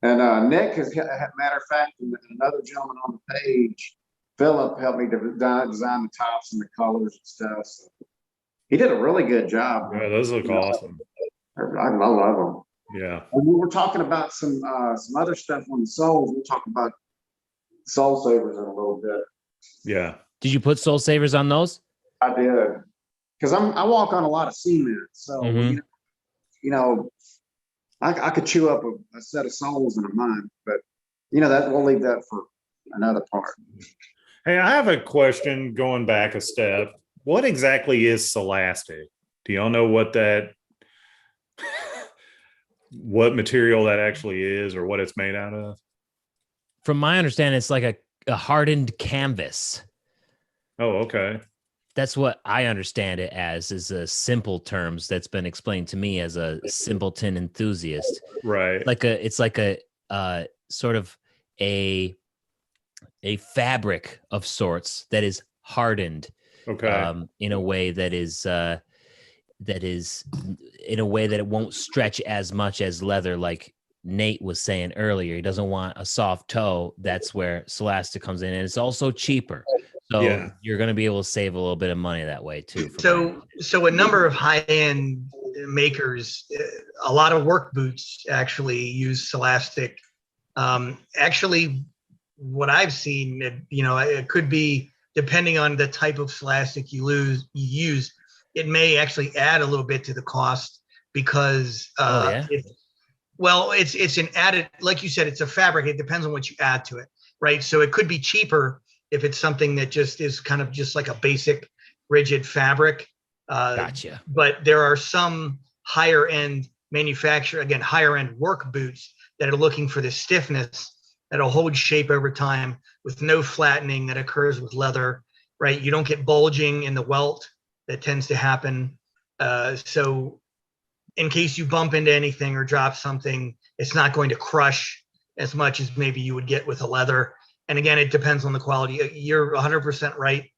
And Nick has, matter of fact, another gentleman on the page, Philip, helped me to design the tops and the colors and stuff. So he did a really good job. Yeah, those look awesome. I love them. Yeah. And we were talking about some other stuff on the soles. We'll talk about soul savers in a little bit. Yeah. Did you put soul savers on those? I did, because I walk on a lot of cement, so I could chew up a set of soles in a month, but that we'll leave that for another part. Hey, I have a question going back a step. What exactly is Celastic? Do y'all know what material that actually is, or what it's made out of? From my understanding, it's like a hardened canvas. Oh, okay. That's what I understand it as, is a simple terms that's been explained to me as a simpleton enthusiast. Right. It's like a sort of a fabric of sorts that is hardened. Okay. In a way that is in a way that it won't stretch as much as leather, like Nate was saying earlier. He doesn't want a soft toe. That's where Celastic comes in, and it's also cheaper. So you're going to be able to save a little bit of money that way too. So a number of high-end makers, a lot of work boots actually use Celastic. Actually, what I've seen, it could be depending on the type of elastic you use, it may actually add a little bit to the cost because it's an added, like you said, it's a fabric. It depends on what you add to it, right? So it could be cheaper if it's something that just is kind of just like a basic rigid fabric. Gotcha. But there are some higher end higher end work boots that are looking for the stiffness that'll hold shape over time with no flattening that occurs with leather, right? You don't get bulging in the welt that tends to happen. So in case you bump into anything or drop something, it's not going to crush as much as maybe you would get with a leather. And again, it depends on the quality. You're 100% right,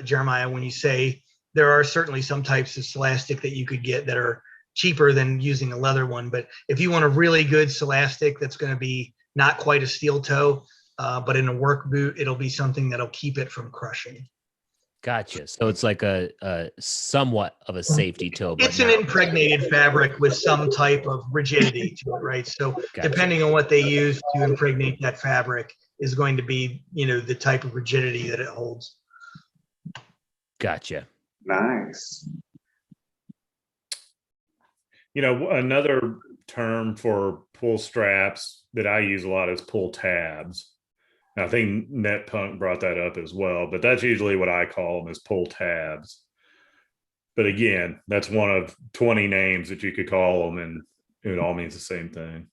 Jeremiah, when you say there are certainly some types of Celastic that you could get that are cheaper than using a leather one. But if you want a really good Celastic that's going to be not quite a steel toe, but in a work boot, it'll be something that'll keep it from crushing. Gotcha. So it's like a somewhat of a safety toe. But it's an impregnated fabric with some type of rigidity to it, right? So depending on what they use to impregnate that fabric is going to be, the type of rigidity that it holds. Gotcha. Nice. Another term for pull straps that I use a lot is pull tabs. I think NetPunk brought that up as well, but that's usually what I call them is pull tabs. But again, that's one of 20 names that you could call them, and it all means the same thing.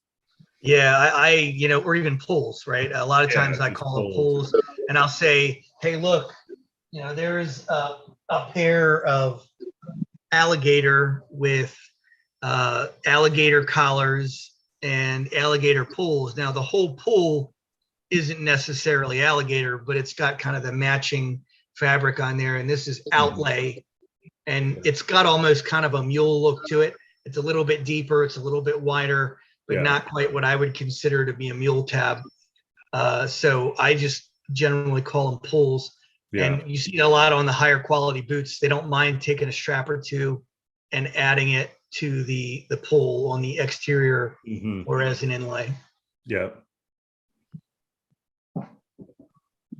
Yeah, or even pulls, right? A lot of times I call them pulls, and I'll say, hey, look, there's a pair of alligator with alligator collars and alligator pulls. Now, the whole pull isn't necessarily alligator, but it's got kind of the matching fabric on there. And this is outlay, and it's got almost kind of a mule look to it. It's a little bit deeper, it's a little bit wider, but not quite what I would consider to be a mule tab. So I just generally call them pulls. And you see a lot on the higher quality boots. They don't mind taking a strap or two and adding it to the pull on the exterior or as an inlay. Yeah.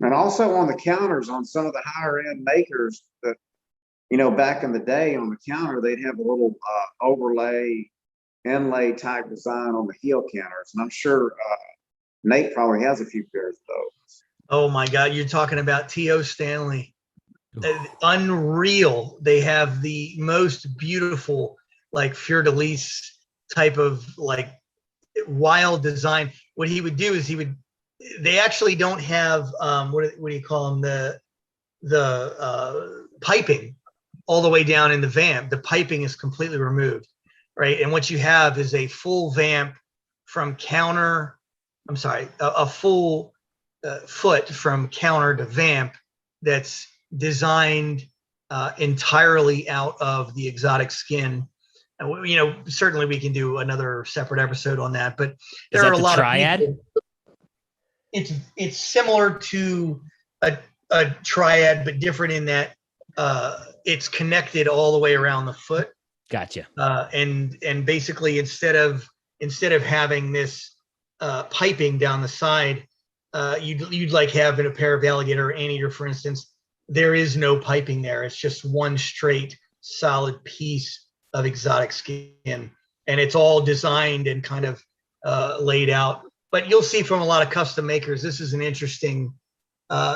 And also on the counters on some of the higher end makers that, back in the day on the counter, they'd have a little overlay, inlay type design on the heel counters. And I'm sure Nate probably has a few pairs of those. Oh my God, you're talking about T.O. Stanley. Unreal. They have the most beautiful, like fleur-de-lis type of like wild design. What he would do is they actually don't have what do you call them, the piping all the way down in the vamp. The piping is completely removed, right? And what you have is a full vamp from counter. I'm sorry, a full foot from counter to vamp that's designed entirely out of the exotic skin. And certainly we can do another separate episode on that. But there are a lot triad? of people. It's similar to a triad, but different in that it's connected all the way around the foot. Gotcha. And basically instead of having this piping down the side, you'd like having a pair of alligator or anteater, for instance. There is no piping there. It's just one straight solid piece of exotic skin, and it's all designed and kind of laid out. But you'll see from a lot of custom makers, this is an interesting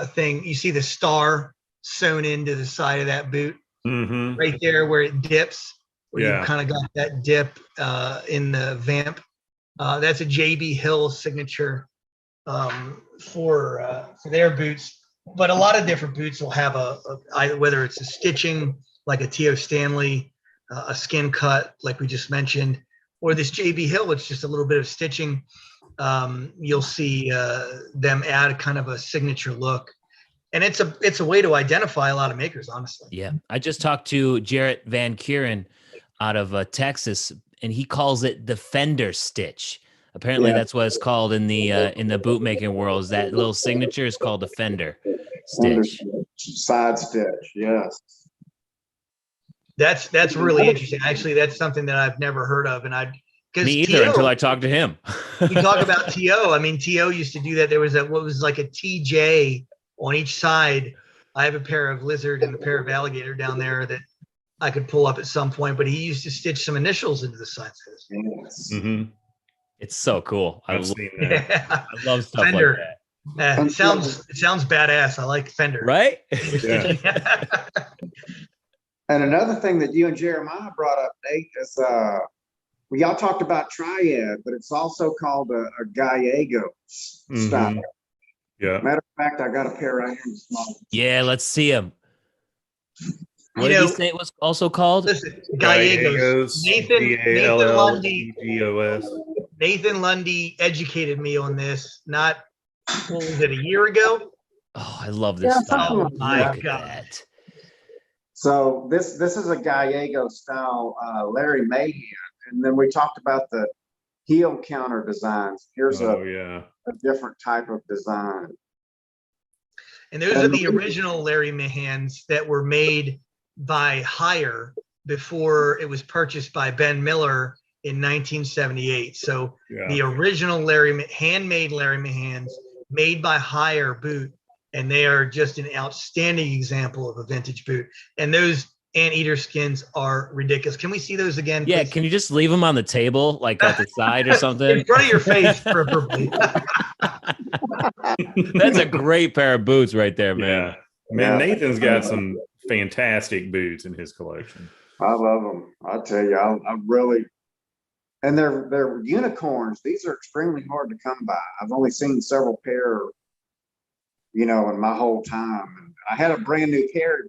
thing. You see the star sewn into the side of that boot right there where it dips, where you kind of got that dip in the vamp. That's a JB Hill signature for their boots. But a lot of different boots will have whether it's a stitching like a T.O. Stanley, a skin cut like we just mentioned, or this JB Hill, it's just a little bit of stitching. You'll see them add kind of a signature look, and it's a way to identify a lot of makers, honestly. Yeah, I just talked to Jarrett Van Kuren out of Texas, and he calls it the fender stitch. Apparently, that's what it's called in the boot making world. Is that little signature is called a fender stitch, side stitch. Yes, that's really interesting. Actually, that's something that I've never heard of, and I'd Me either until I talked to him. We talk about TO. I mean, TO used to do that. There was what was like a TJ on each side. I have a pair of lizard and a pair of alligator down there that I could pull up at some point, but he used to stitch some initials into the sides. Yes. Mm-hmm. It's so cool. I've seen that. Yeah. I love stuff Fender. like that. It sounds badass. I like Fender. Right? Yeah. And another thing that you and Jeremiah brought up, Nate, is we all talked about triad, but it's also called a gallego style. Mhm. Yeah. Matter of fact, I got a pair right here. Small. Yeah, let's see him. What did he say it was also called? Listen, gallegos. Nathan Lundy. G-O-S. Nathan Lundy educated me on this. Not what was it, a year ago? Oh, I love this Yeah, style. something like Look that. at God. that. So this is a gallego style Larry Mahan, and then we talked about the heel counter designs. Here's Yeah. a different type of design. And those are the original Larry Mahans that were made by hire before it was purchased by Ben Miller in 1978. So the original handmade Larry Mahans made by hire boot, and they are just an outstanding example of a vintage boot. And those anteater skins are ridiculous. Can we see those again? Yeah, please? can you just leave them on the table, like at the side or something? In front of your face, preferably. That's a great pair of boots right there, man. Yeah. Man, Nathan's got some fantastic boots in his collection. I love them. I tell you, I really, and they're unicorns. These are extremely hard to come by. I've only seen several pair, in my whole time. And I had a brand new pair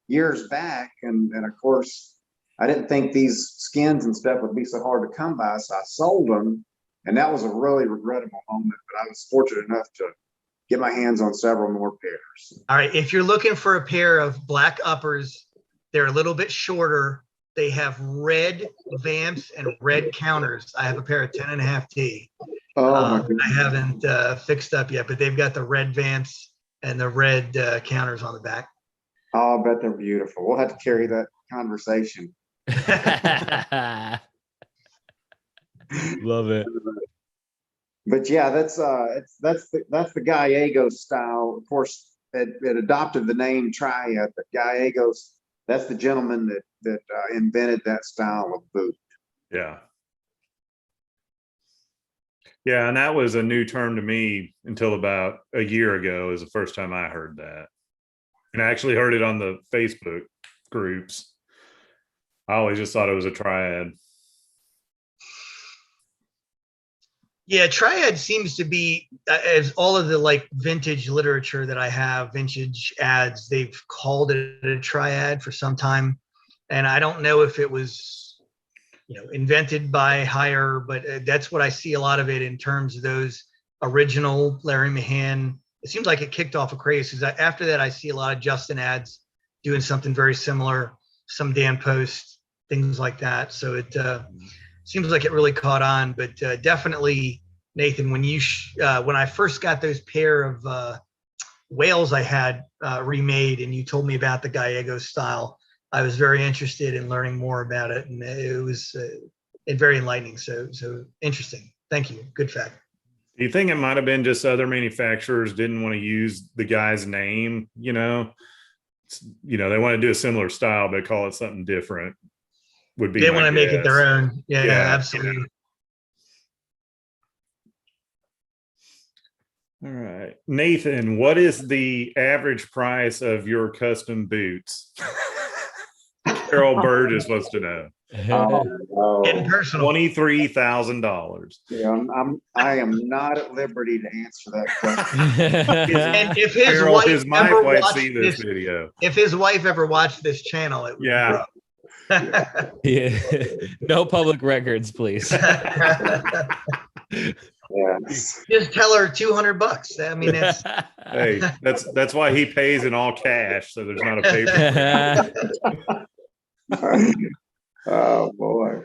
years back, and of course, I didn't think these skins and stuff would be so hard to come by, so I sold them, and that was a really regrettable moment. But I was fortunate enough to get my hands on several more pairs. All right, if you're looking for a pair of black uppers, they're a little bit shorter. They have red vamps and red counters. I have a pair of 10.5 T. Oh, my I haven't fixed up yet, but they've got the red vamps and the red counters on the back. Oh, I bet they're beautiful. We'll have to carry that conversation. Love it. But yeah, that's the gallego style. Of course, it adopted the name triad, but gallegos, that's the gentleman that invented that style of boot. Yeah. Yeah, and that was a new term to me until about a year ago is the first time I heard that. And I actually heard it on the Facebook groups. I always just thought it was a triad. Yeah, triad seems to be, as all of the vintage literature that I have, vintage ads, they've called it a triad for some time. And I don't know if it was, invented by hire, but that's what I see a lot of it in terms of those original Larry Mahan. It seems like it kicked off a craze, because after that, I see a lot of Justin ads doing something very similar, some Dan Post, things like that. So it seems like it really caught on. But definitely, Nathan, when I first got those pair of whales I had remade, and you told me about the gallego style, I was very interested in learning more about it, and it was very enlightening. So interesting. Thank you. Good fact. Do you think it might have been just other manufacturers didn't want to use the guy's name? They want to do a similar style, but call it something different. They want to make it their own. Yeah, absolutely. All right, Nathan, what is the average price of your custom boots? Carol Burgess wants to know. Getting personal. $23,000. Yeah, I am not at liberty to answer that question. And if his wife ever watched see this video, if his wife ever watched this channel, it would be rough. Yeah. No public records, please. Yes. Just tell her $200. I mean, that's hey, that's why he pays in all cash, so there's not a paper. Oh boy.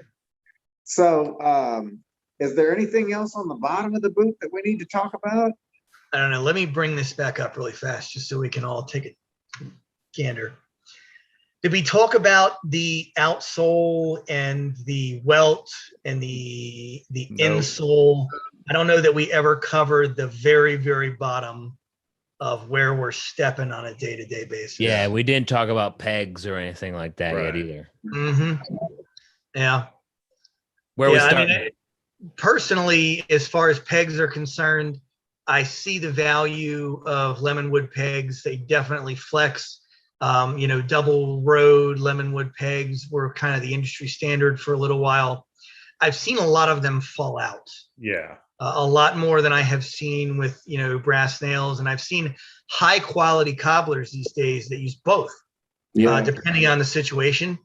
So is there anything else on the bottom of the boot that we need to talk about? I don't know. Let me bring this back up really fast just so we can all take a gander. Did we talk about the outsole and the welt and the Nope. insole? I don't know that we ever covered the very, very bottom of where we're stepping on a day-to-day basis. Yeah, we didn't talk about pegs or anything like that yet Right. either. Mm-hmm. Yeah. Where we start? I mean, personally, as far as pegs are concerned, I see the value of lemonwood pegs. They definitely flex. Double road lemonwood pegs were kind of the industry standard for a little while. I've seen a lot of them fall out. Yeah. A lot more than I have seen with, brass nails. And I've seen high quality cobblers these days that use both, depending on the situation,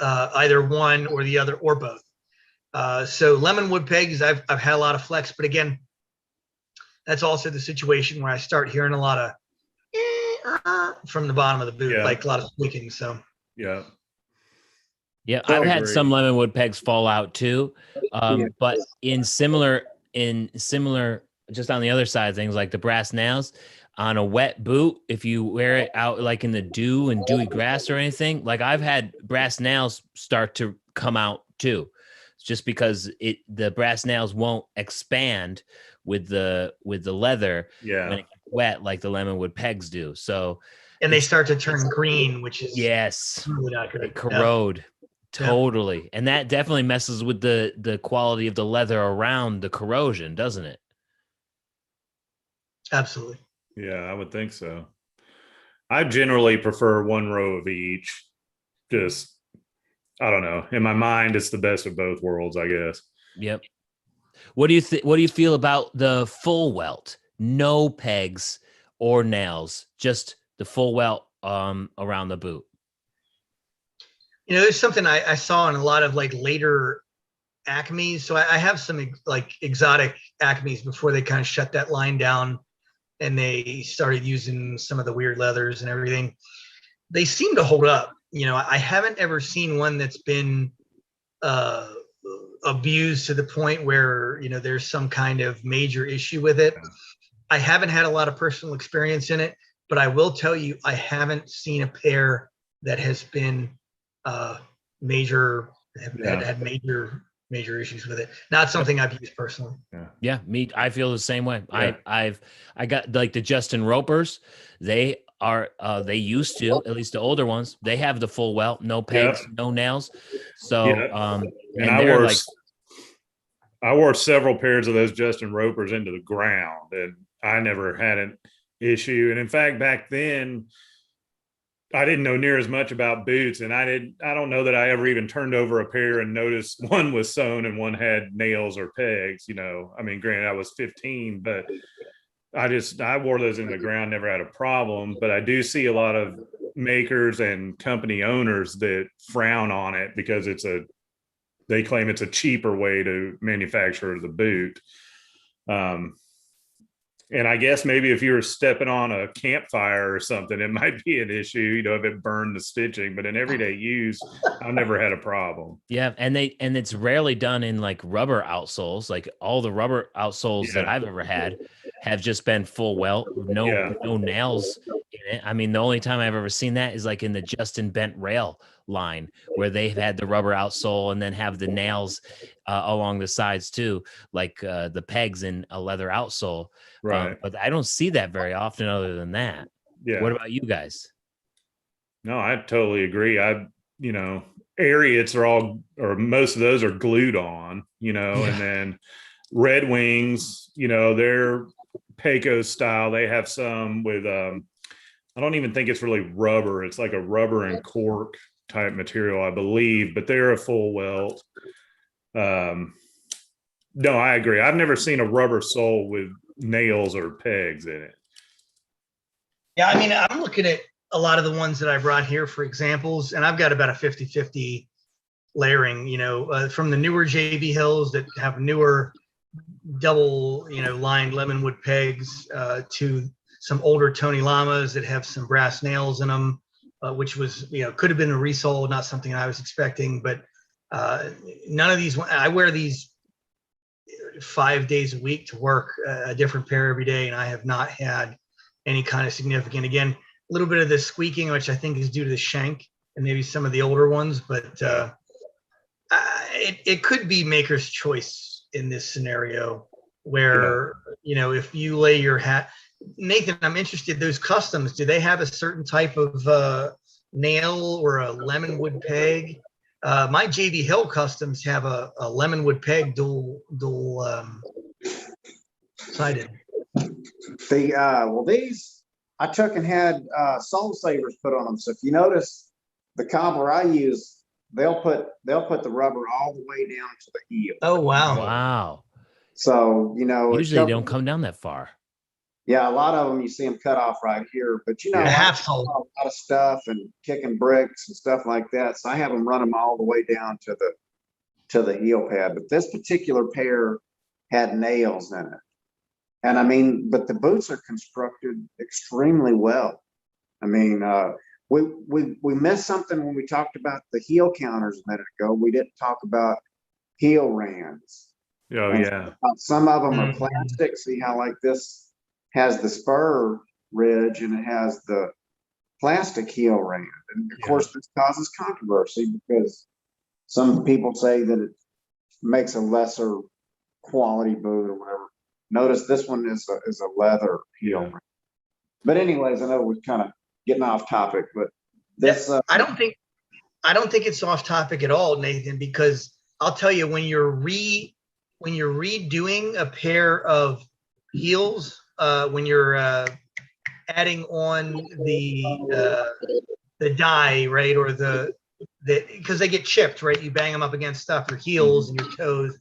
either one or the other or both. So lemonwood pegs, I've had a lot of flex, but again, that's also the situation where I start hearing a lot of from the bottom of the boot, like a lot of squeaking. So yeah, I've had some lemonwood pegs fall out too, but in similar, just on the other side of things, like the brass nails on a wet boot, if you wear it out like in the dew and dewy grass or anything, like I've had brass nails start to come out too, just because the brass nails won't expand with the leather when it gets wet like the lemonwood pegs do. So they start to turn green, which is really not good. They corrode. Yeah. Totally. And that definitely messes with the quality of the leather around the corrosion, doesn't it? Absolutely. Yeah, I would think so. I generally prefer one row of each. Just, I don't know. In my mind, it's the best of both worlds, I guess. Yep. What do you feel about the full welt? No pegs or nails, just the full welt around the boot. There's something I saw in a lot of like later Acmes. So I have some like exotic Acmes before they kind of shut that line down and they started using some of the weird leathers and everything. They seem to hold up. I haven't ever seen one that's been abused to the point where, there's some kind of major issue with it. I haven't had a lot of personal experience in it, but I will tell you, I haven't seen a pair that has been had major issues with it. Not something I've used personally. Yeah, me. I feel the same way. Yeah. I got like the Justin Ropers. They are they used to, at least the older ones. They have the full welt, no pegs, no nails. So and I wore several pairs of those Justin Ropers into the ground, and I never had an issue. And in fact, back then, I didn't know near as much about boots, and I don't know that I ever even turned over a pair and noticed one was sewn and one had nails or pegs. I mean, granted, I was 15, but I wore those in the ground, never had a problem. But I do see a lot of makers and company owners that frown on it because they claim it's a cheaper way to manufacture the boot. And I guess maybe if you were stepping on a campfire or something, it might be an issue, if it burned the stitching. But in everyday use, I've never had a problem. Yeah, and it's rarely done in like rubber outsoles. Like all the rubber outsoles that I've ever had have just been full welt, no nails in it. I mean, the only time I've ever seen that is like in the Justin Bent Rail line, where they've had the rubber outsole and then have the nails along the sides too, like the pegs in a leather outsole. Right. But I don't see that very often other than that. Yeah. What about you guys? No, I totally agree. Ariats or most of those are glued on, and then Red Wings, they're Pecos style. They have some with, I don't even think it's really rubber. It's like a rubber and cork type material, I believe, but they're a full welt. No, I agree. I've never seen a rubber sole with nails or pegs in it. Yeah, I mean, I'm looking at a lot of the ones that I brought here for examples, and I've got about a 50-50 layering, from the newer JB Hills that have newer double, lined lemonwood pegs to some older Tony Lamas that have some brass nails in them, which was, could have been a resole, not something I was expecting, but none of these, I wear these 5 days a week to work, a different pair every day, and I have not had any kind of significant, again, little bit of the squeaking, which I think is due to the shank and maybe some of the older ones, but it could be maker's choice in this scenario where, if you lay your hat, Nathan, I'm interested, those customs, do they have a certain type of nail or a lemonwood peg? My JB Hill customs have a lemonwood peg dual sided. These I took and had soul savers put on them. So if you notice the cobbler I use, they'll put the rubber all the way down to the heel. Oh wow. Wow. So Usually they don't come down that far. Yeah, a lot of them you see them cut off right here, but I half do hole. a lot of stuff and kicking bricks and stuff like that. So I have them run them all the way down to the heel pad. But this particular pair had nails in it. And I mean, but the boots are constructed extremely well. I mean, we missed something when we talked about the heel counters a minute ago. We didn't talk about heel rams. Oh, yeah. Some of them are plastic. See how like this has the spur ridge and it has the plastic heel rand. And of course, this causes controversy because some people say that it makes a lesser quality boot or whatever. Notice this one is a leather heel rand. But anyways, I know we're kind of getting off topic, but this I don't think it's off topic at all, Nathan, because I'll tell you, when you're redoing a pair of heels, when you're adding on the dye, right, or the because they get chipped, right? You bang them up against stuff, your heels and your toes.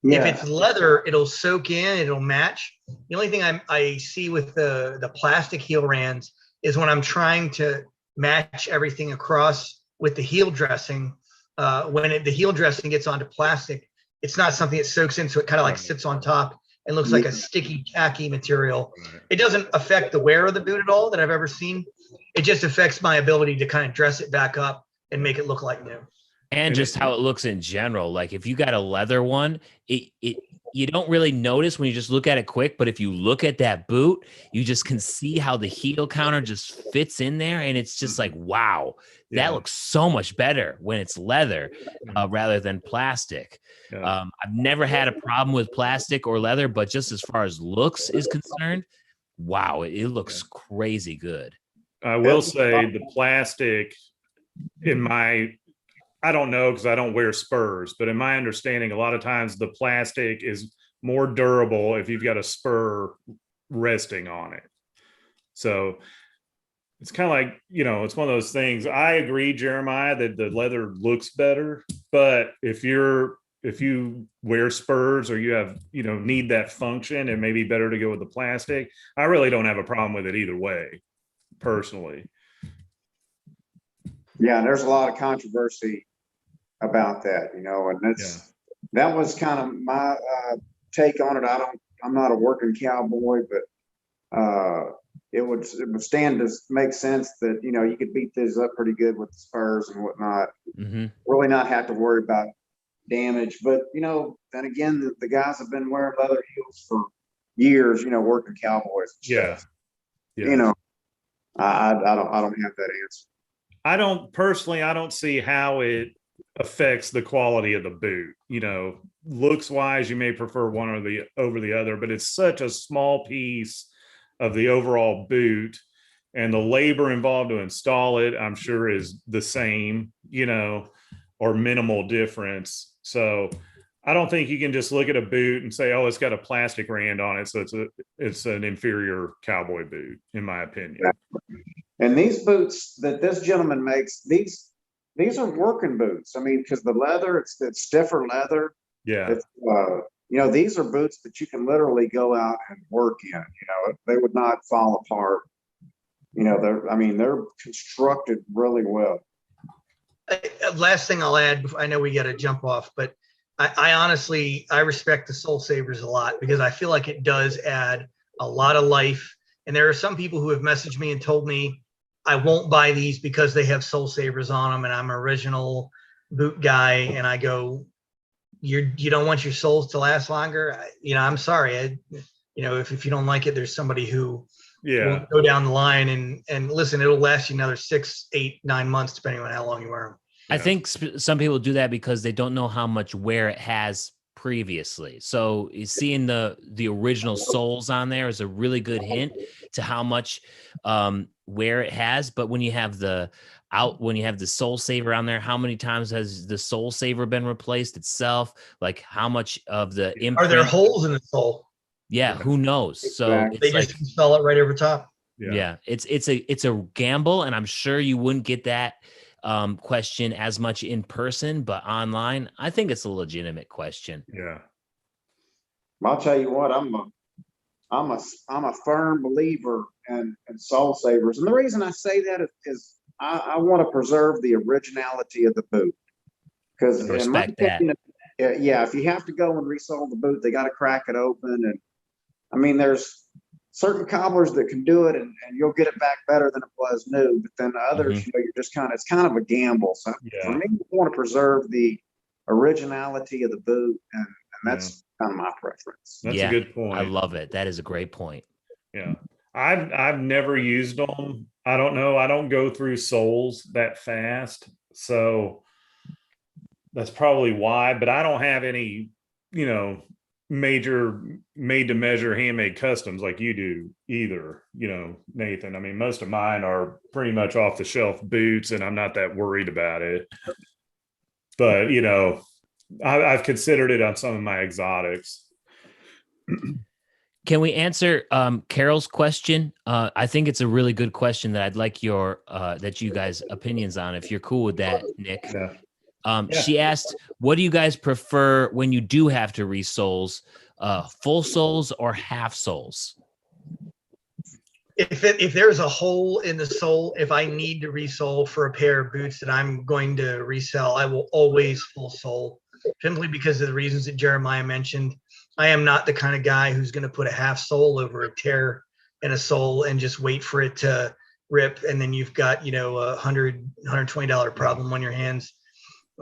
If it's leather, it'll soak in, it'll match. The only thing I see with the plastic heel rands is when I'm trying to match everything across with the heel dressing. When the heel dressing gets onto plastic, it's not something that soaks in, so it kind of like sits on top and looks like a sticky, tacky material. It doesn't affect the wear of the boot at all that I've ever seen. It just affects my ability to kind of dress it back up and make it look like new. And just how it looks in general. Like if you got a leather one, you don't really notice when you just look at it quick, but if you look at that boot, you just can see how the heel counter just fits in there. And it's just like, wow, that looks so much better when it's leather rather than plastic. I've never had a problem with plastic or leather, but just as far as looks is concerned, wow, it looks crazy good. I will say the plastic I don't know because I don't wear spurs, but in my understanding, a lot of times the plastic is more durable if you've got a spur resting on it. So it's kind of like, it's one of those things. I agree, Jeremiah, that the leather looks better, but if you wear spurs or you have, need that function, it may be better to go with the plastic. I really don't have a problem with it either way, personally. Yeah, there's a lot of controversy about that, and that was kind of my take on it. I'm not a working cowboy, but it would stand to make sense that you could beat these up pretty good with the spurs and whatnot. Really not have to worry about damage. But then again, the guys have been wearing leather heels for years. Working cowboys. Yeah. I don't have that answer. I don't see how it affects the quality of the boot. Looks wise, you may prefer one over the other, but it's such a small piece of the overall boot, and the labor involved to install it, I'm sure, is the same, or minimal difference. So I don't think you can just look at a boot and say, oh, it's got a plastic rand on it, so it's an inferior cowboy boot, in my opinion. And these boots that this gentleman makes, these are working boots. I mean, because the leather, it's stiffer leather. Yeah. These are boots that you can literally go out and work in. They would not fall apart. They're constructed really well. Last thing I'll add, I know we got to jump off, but I honestly respect the Soul Savers a lot because I feel like it does add a lot of life. And there are some people who have messaged me and told me I won't buy these because they have Soul Savers on them, and I'm an original boot guy. And I go, you don't want your soles to last longer? I'm sorry. If you don't like it, there's somebody who Yeah. Go down the line and listen, it'll last you another 6, 8, 9 months, depending on how long you wear them. I Yeah. think some people do that because they don't know how much wear it has previously. So seeing the original soles on there is a really good hint to how much wear it has. But when you have the soul saver on there, how many times has the soul saver been replaced itself? Like how much of the Are there imprint? holes in the sole? Yeah, Yeah. who knows? So Exactly. it's They like just install it right over top. yeah, it's a gamble, and I'm sure you wouldn't get that question as much in person, but online, I think it's a legitimate question. Yeah. I'll tell you what, I'm a firm believer in soul savers. And the reason I say that is I want to preserve the originality of the boot. Because I in my respect that. opinion, yeah, if you have to go and resole the boot, they got to crack it open. And I mean, there's certain cobblers that can do it and you'll get it back better than it was new. But then others, you know, you're just it's kind of a gamble. So for me, I want to preserve the originality of the boot. And that's kind of my preference. That's a good point. I love it. That is a great point. Yeah. I've never used them. I don't know. I don't go through soles that fast. So that's probably why, but I don't have any, you know, major made to measure handmade customs like you do either, you know, Nathan. I mean, most of mine are pretty much off the shelf boots and I'm not that worried about it. But, you know, I've considered it on some of my exotics. Can we answer Carol's question? I think it's a really good question that I'd like your that you guys opinions on, if you're cool with that, Nick. Yeah. She asked, what do you guys prefer when you do have to resoles, full soles or half soles? If there's a hole in the sole, if I need to resole for a pair of boots that I'm going to resell, I will always full sole, simply because of the reasons that Jeremiah mentioned. I am not the kind of guy who's going to put a half sole over a tear in a sole and just wait for it to rip, and then you've got, you know, $120 problem on your hands.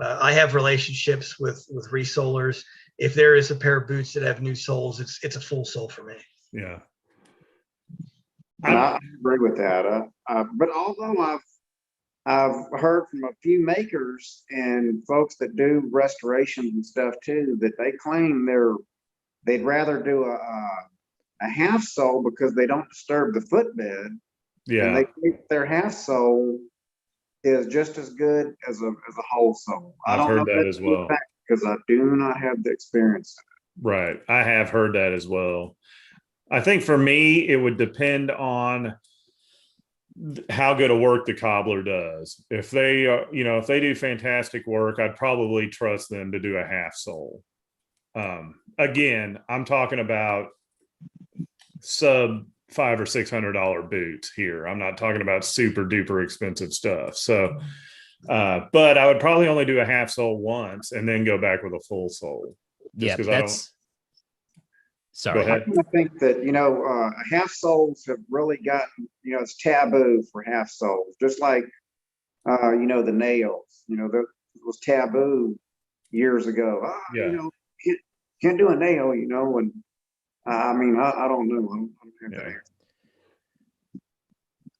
I have relationships with resolers. If there is a pair of boots that have new soles, it's a full sole for me. Yeah. I agree with that. But although I've heard from a few makers and folks that do restorations and stuff too, that they claim they'd rather do a half sole because they don't disturb the footbed. Yeah. And they think their half sole is just as good as a whole sole. I've heard that as well, because I do not have the experience. Right. I have heard that as well. I think for me, it would depend on how good a work the cobbler does. If they, you know, if they do fantastic work, I'd probably trust them to do a half sole. Again, I'm talking about sub $500 or $600 boots here. I'm not talking about super duper expensive stuff. So, but I would probably only do a half sole once and then go back with a full sole. Yeah, that's. Sorry. I think that, you know, half soles have really gotten, you know, it's taboo for half soles, just like, you know, the nails, you know, that was taboo years ago. You know, can't do a nail, you know, and I mean, I don't know. I don't have that answer.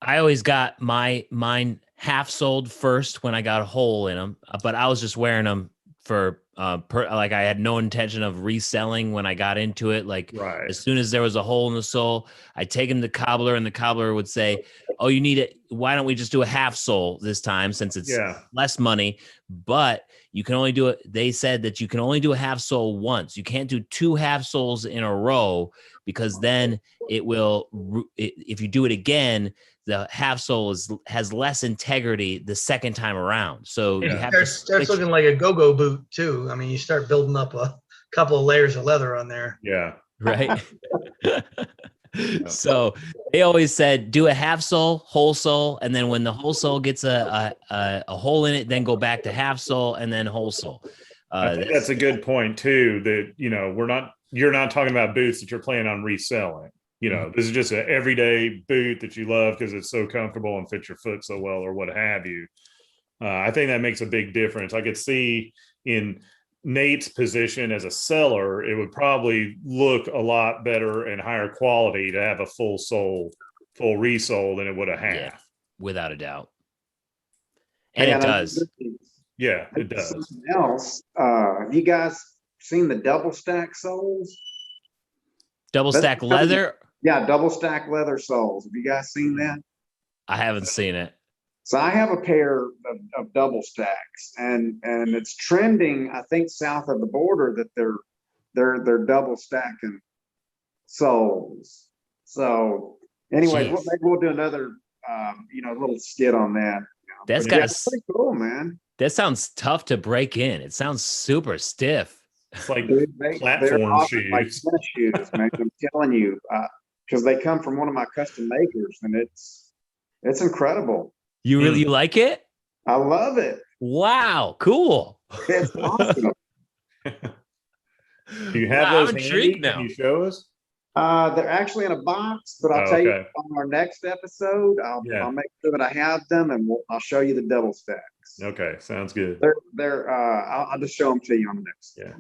I always got mine half soled first when I got a hole in them, but I was just wearing them for like I had no intention of reselling when I got into it. Like as soon as there was a hole in the sole, I'd take him to the cobbler and the cobbler would say, oh, you need it. Why don't we just do a half sole this time, since it's less money, but you can only do it. They said that you can only do a half sole once. You can't do two half soles in a row, because then it will, if you do it again, the half sole has less integrity the second time around. So you have to starts looking like a go-go boot too. I mean, you start building up a couple of layers of leather on there. Yeah. Right. So they always said, do a half sole, whole sole, and then when the whole sole gets a hole in it, then go back to half sole and then whole sole. I think that's a good point too, that, you know, you're not talking about boots that you're planning on reselling. You know, this is just an everyday boot that you love because it's so comfortable and fits your foot so well, or what have you. I think that makes a big difference. I could see in Nate's position as a seller, it would probably look a lot better and higher quality to have a full sole full resole than it would a half. Yeah. Without a doubt. And Hey, it I know does. Yeah, it does. Something else. Have you guys seen the double stack soles? Double stack leather. Yeah, double stack leather soles. Have you guys seen that? I haven't seen it. So I have a pair of double stacks, and it's trending. I think south of the border that they're double stacking soles. So, anyways, Jeez. maybe we'll do another little skit on that. That's But got yeah, it's pretty cool, man. that sounds tough to break in. It sounds super stiff. It's like Dude, they're platform awesome, like shoes. tennis shoes, man. I'm telling you, because they come from one of my custom makers, and it's incredible. You really you like it? I love it. Wow, cool. It's awesome. Do you have Wow, I'm those intrigued handy? now. Can you show us? They're actually in a box, but I'll Oh, tell you okay. on our next episode, Yeah. I'll make sure that I have them, and I'll show you the double stacks. Okay, sounds good. I'll just show them to you on the next. Yeah.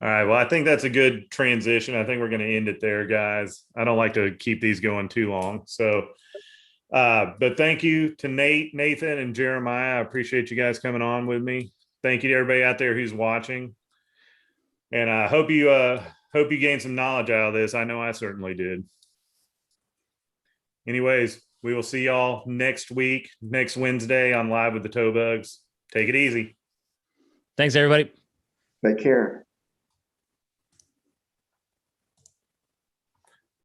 All right. Well, I think that's a good transition. I think we're going to end it there, guys. I don't like to keep these going too long. So, but thank you to Nate, Nathan, and Jeremiah. I appreciate you guys coming on with me. Thank you to everybody out there who's watching. And I hope you gained some knowledge out of this. I know I certainly did. Anyways, we will see y'all next week, next Wednesday on Live with the Toe Bugs. Take it easy. Thanks, everybody. Take care.